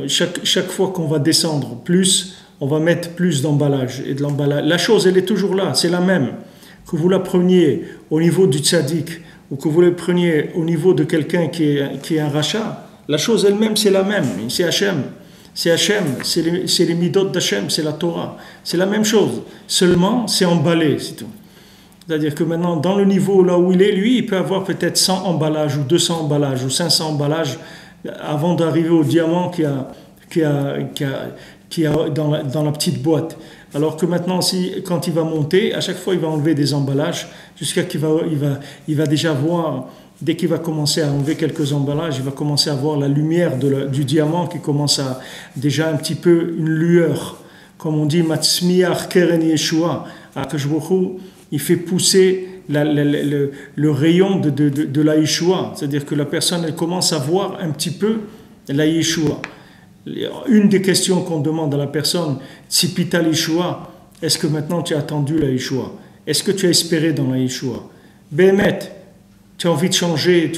chaque fois qu'on va descendre plus, on va mettre plus d'emballage et de l'emballage. La chose, elle est toujours là, c'est la même. Que vous la preniez au niveau du tzaddik ou que vous la preniez au niveau de quelqu'un qui est un rachat, la chose elle-même, c'est la même. C'est Hachem. C'est Hachem, c'est les midot d'Hachem, c'est la Torah. C'est la même chose. Seulement, c'est emballé, c'est tout. C'est-à-dire que maintenant, dans le niveau là où il est, lui, il peut avoir peut-être 100 emballages ou 200 emballages ou 500 emballages avant d'arriver au diamant qui a dans la petite boîte. Alors que maintenant, quand il va monter, à chaque fois, il va enlever des emballages jusqu'à qu'il va déjà voir, dès qu'il va commencer à enlever quelques emballages, il va commencer à voir la lumière du diamant qui commence à déjà un petit peu une lueur. Comme on dit, Matzmiach Keren Yeshua, Akadosh Baruch Hu, il fait pousser le rayon de la Yeshua. C'est-à-dire que la personne, elle commence à voir un petit peu la Yeshua. Une des questions qu'on demande à la personne, Tzipita Yeshua, est-ce que maintenant tu as attendu la Yeshua? Est-ce que tu as espéré dans la Yeshua? Béhémet, tu as envie de changer,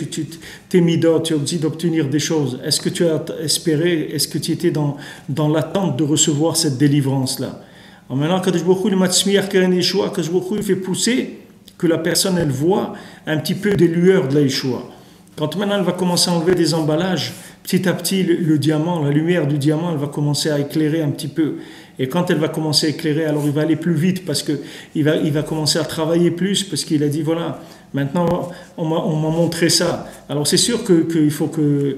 t'es midot, tu as envie d'obtenir des choses. Est-ce que tu as espéré? Est-ce que tu étais dans l'attente de recevoir cette délivrance-là? Alors maintenant, Kadosh Baruch Hu, le Matzmiach Keren Yeshua, Kadosh Baruch Hu, il fait pousser que la personne, elle voit un petit peu des lueurs de la Yeshua. Quand maintenant, elle va commencer à enlever des emballages, petit à petit, le diamant, la lumière du diamant, elle va commencer à éclairer un petit peu. Et quand elle va commencer à éclairer, alors il va aller plus vite parce qu'il va commencer à travailler plus parce qu'il a dit, voilà, maintenant, on m'a montré ça. Alors c'est sûr qu'il faut que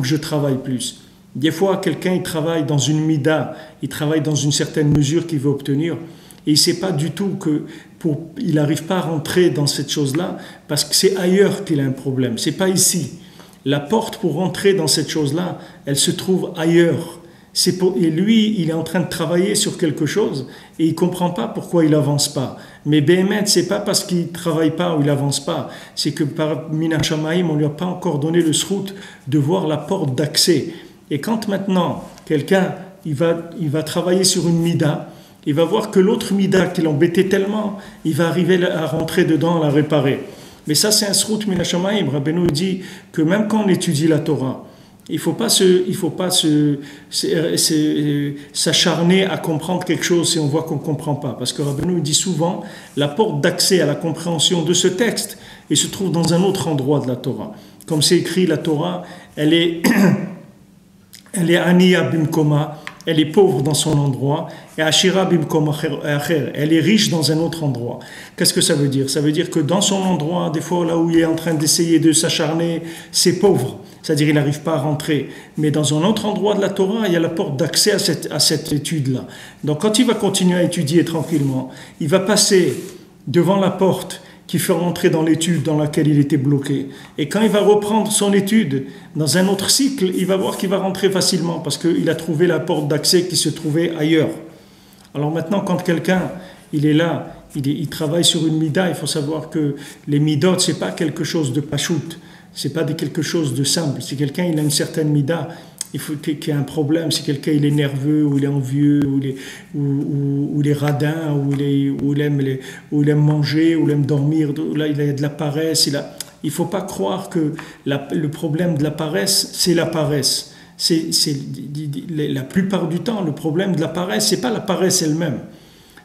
je travaille plus. Des fois, quelqu'un, il travaille dans une mida, il travaille dans une certaine mesure qu'il veut obtenir, et il ne sait pas du tout il n'arrive pas à rentrer dans cette chose-là, parce que c'est ailleurs qu'il a un problème, c'est pas ici. La porte pour rentrer dans cette chose-là, elle se trouve ailleurs. Et lui, il est en train de travailler sur quelque chose et il ne comprend pas pourquoi il n'avance pas. Mais Béhémet, ce n'est pas parce qu'il ne travaille pas ou il n'avance pas, c'est que par Mina Shamaïm, on ne lui a pas encore donné le srout de voir la porte d'accès. Et quand maintenant, quelqu'un il va travailler sur une mida, il va voir que l'autre mida qui l'embêtait tellement, il va arriver à rentrer dedans, à la réparer. Mais ça, c'est un srout Mina Shamaïm. Rabbeinu dit que même quand on étudie la Torah, il faut pas s'acharner à comprendre quelque chose si on voit qu'on ne comprend pas. Parce que Rabbeinu dit souvent, la porte d'accès à la compréhension de ce texte, il se trouve dans un autre endroit de la Torah. Comme c'est écrit, la Torah, elle est Aniya bimkoma, elle est pauvre dans son endroit, et Ashira bimkoma acher, elle est riche dans un autre endroit. Qu'est-ce que ça veut dire? Ça veut dire que dans son endroit, des fois là où il est en train d'essayer de s'acharner, c'est pauvre. C'est-à-dire qu'il n'arrive pas à rentrer. Mais dans un autre endroit de la Torah, il y a la porte d'accès à cette étude-là. Donc quand il va continuer à étudier tranquillement, il va passer devant la porte qui fait rentrer dans l'étude dans laquelle il était bloqué. Et quand il va reprendre son étude dans un autre cycle, il va voir qu'il va rentrer facilement parce qu'il a trouvé la porte d'accès qui se trouvait ailleurs. Alors maintenant, quand quelqu'un, il est là, il travaille sur une mida, il faut savoir que les midot, ce n'est pas quelque chose de pachout. C'est pas quelque chose de simple. Si quelqu'un il a une certaine mida, il faut qu'il y ait un problème. Si quelqu'un il est nerveux, ou il est envieux, ou il est radin, ou il aime manger, ou il aime dormir, là il a de la paresse. Il faut pas croire que le problème de la paresse, c'est la paresse. La plupart du temps, le problème de la paresse, c'est pas la paresse elle-même.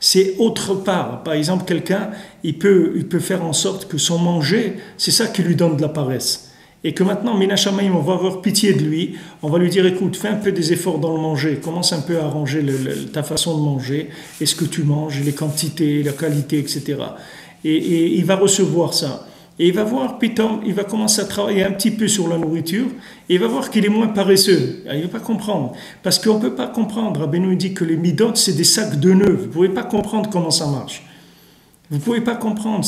C'est autre part. Par exemple, quelqu'un, il peut faire en sorte que son manger, c'est ça qui lui donne de la paresse. Et que maintenant, Mina Shamaïm, on va avoir pitié de lui, on va lui dire, écoute, fais un peu des efforts dans le manger, commence un peu à arranger ta façon de manger, et ce que tu manges, les quantités, la qualité, etc. Et il va recevoir ça. Et il va voir, Pitom, il va commencer à travailler un petit peu sur la nourriture, et il va voir qu'il est moins paresseux. Il ne va pas comprendre. Parce qu'on ne peut pas comprendre. Rabbeinu dit que les midot, c'est des sacs de nœuds. Vous ne pouvez pas comprendre comment ça marche. Vous ne pouvez pas comprendre.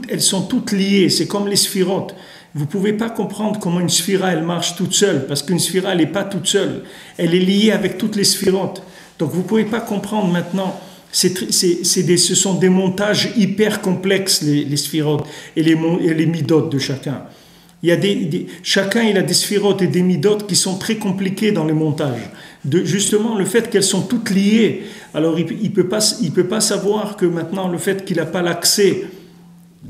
Elles sont toutes liées. C'est comme les sphirotes. Vous ne pouvez pas comprendre comment une sphira, elle marche toute seule. Parce qu'une sphira, elle n'est pas toute seule. Elle est liée avec toutes les sphirotes. Donc vous ne pouvez pas comprendre maintenant. Ce sont des montages hyper complexes, les sphirotes et les midot de chacun. Chacun il a des sphirotes et des midot qui sont très compliqués dans les montages. Justement, le fait qu'elles sont toutes liées, alors il peut pas savoir que maintenant, le fait qu'il n'a pas l'accès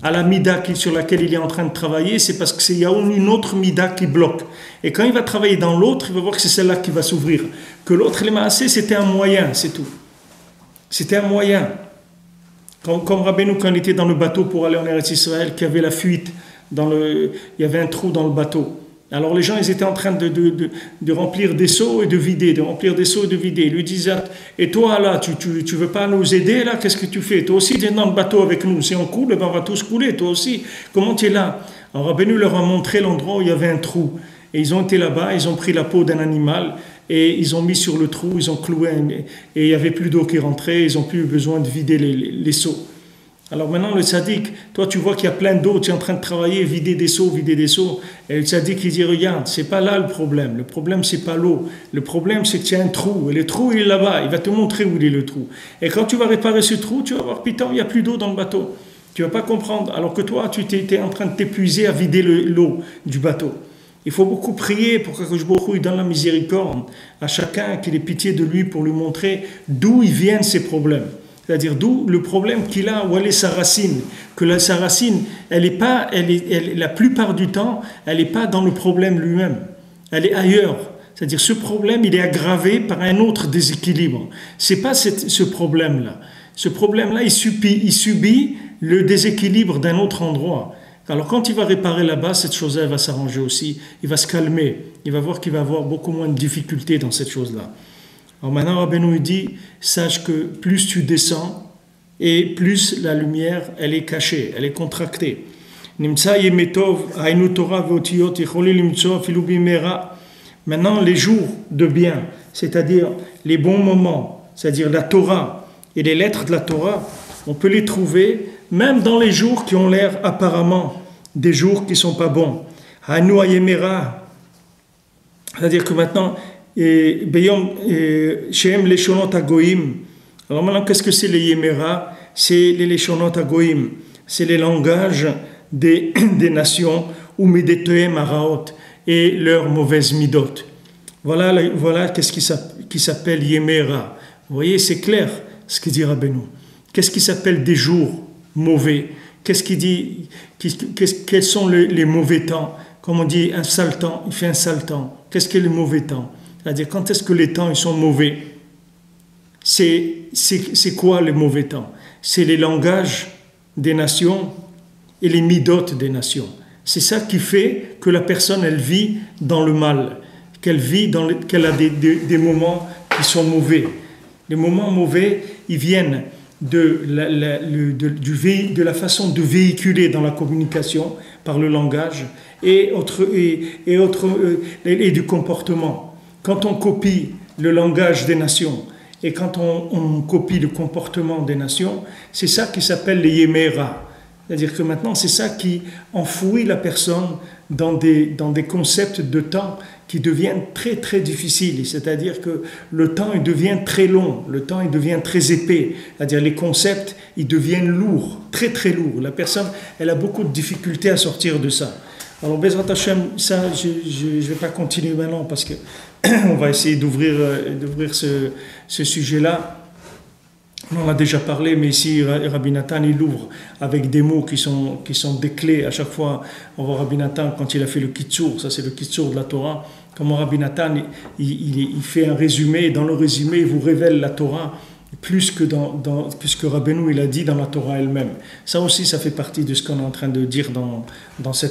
à la mida sur laquelle il est en train de travailler, c'est parce qu'il y a une autre mida qui bloque. Et quand il va travailler dans l'autre, il va voir que c'est celle-là qui va s'ouvrir. Que l'autre, les maasé, c'était un moyen, c'est tout. C'était un moyen. Comme Rabbeinu, quand il était dans le bateau pour aller en Eretz Israël, qu'il y avait la fuite, il y avait un trou dans le bateau. Alors les gens, ils étaient en train de remplir des seaux et de vider, de remplir des seaux et de vider. Ils lui disaient, et toi là, tu veux pas nous aider là? Qu'est-ce que tu fais? Toi aussi, tu es dans le bateau avec nous. Si on coule, ben on va tous couler, toi aussi. Comment tu es là? Alors Rabbeinu leur a montré l'endroit où il y avait un trou. Et ils ont été là-bas, ils ont pris la peau d'un animal, et ils ont mis sur le trou, ils ont cloué, et il n'y avait plus d'eau qui rentrait, ils n'ont plus besoin de vider les seaux. Alors maintenant, le tzaddik, toi tu vois qu'il y a plein d'eau, tu es en train de travailler, vider des seaux, et le tzaddik il dit, regarde, c'est pas là le problème c'est pas l'eau, le problème c'est que tu as un trou, et le trou il est là-bas, il va te montrer où il est le trou. Et quand tu vas réparer ce trou, tu vas voir, putain, il n'y a plus d'eau dans le bateau. Tu ne vas pas comprendre, alors que toi, tu étais en train de t'épuiser à vider l'eau du bateau. Il faut beaucoup prier pour que Akadosh Baruch Hu il donne la miséricorde à chacun, qu'il ait pitié de lui pour lui montrer d'où ils viennent ces problèmes. C'est-à-dire d'où le problème qu'il a, où elle est sa racine. Sa racine, la plupart du temps, elle n'est pas dans le problème lui-même. Elle est ailleurs. C'est-à-dire ce problème, il est aggravé par un autre déséquilibre. Ce n'est pas ce problème-là. Ce problème-là, il subit le déséquilibre d'un autre endroit. Alors quand il va réparer là-bas, cette chose-là va s'arranger aussi, il va se calmer, il va voir qu'il va avoir beaucoup moins de difficultés dans cette chose-là. Alors maintenant, Rabbeinu dit, sache que plus tu descends, et plus la lumière, elle est cachée, elle est contractée. Maintenant, les jours de bien, c'est-à-dire les bons moments, c'est-à-dire la Torah et les lettres de la Torah, on peut les trouver même dans les jours qui ont l'air apparemment des jours qui ne sont pas bons. C'est-à-dire que maintenant, Beyom Shem Leshonot Hagoyim. Alors maintenant, qu'est-ce que c'est les Yemera? C'est les Leshonot Hagoyim. C'est les langages des nations, ou Midetoem Araot, et leurs mauvaises midot. Voilà qu'est-ce qui s'appelle Yemera. Vous voyez, c'est clair ce que dit Rabbeinu. Qu'est-ce qui s'appelle des jours mauvais? Qu'est-ce qu'il dit? Quels sont les mauvais temps? Comme on dit, un sale temps, il fait un sale temps. Qu'est-ce que les mauvais temps? C'est-à-dire, quand est-ce que les temps ils sont mauvais? C'est quoi les mauvais temps? C'est les langages des nations et les midotes des nations. C'est ça qui fait que la personne, elle vit dans le mal, qu'elle a des moments qui sont mauvais. Les moments mauvais, ils viennent de la façon de véhiculer dans la communication par le langage et du comportement. Quand on copie le langage des nations et quand on copie le comportement des nations, c'est ça qui s'appelle les Yemera. C'est-à-dire que maintenant, c'est ça qui enfouit la personne dans des concepts de temps qui deviennent très très difficiles. C'est-à-dire que le temps, il devient très long, le temps, il devient très épais. C'est-à-dire les concepts, ils deviennent lourds, très très lourds. La personne, elle a beaucoup de difficultés à sortir de ça. Alors, Bezrat Hashem, ça, je ne vais pas continuer maintenant parce que on va essayer d'ouvrir ce sujet-là. On en a déjà parlé, mais ici, Rabbi Nathan, il ouvre avec des mots qui sont des clés. À chaque fois, on voit Rabbi Nathan, quand il a fait le Kitsour, ça c'est le Kitsour de la Torah, comment Rabbi Nathan, il fait un résumé, et dans le résumé, il vous révèle la Torah plus que Rabbeinu, il a dit dans la Torah elle-même. Ça aussi, ça fait partie de ce qu'on est en train de dire dans cette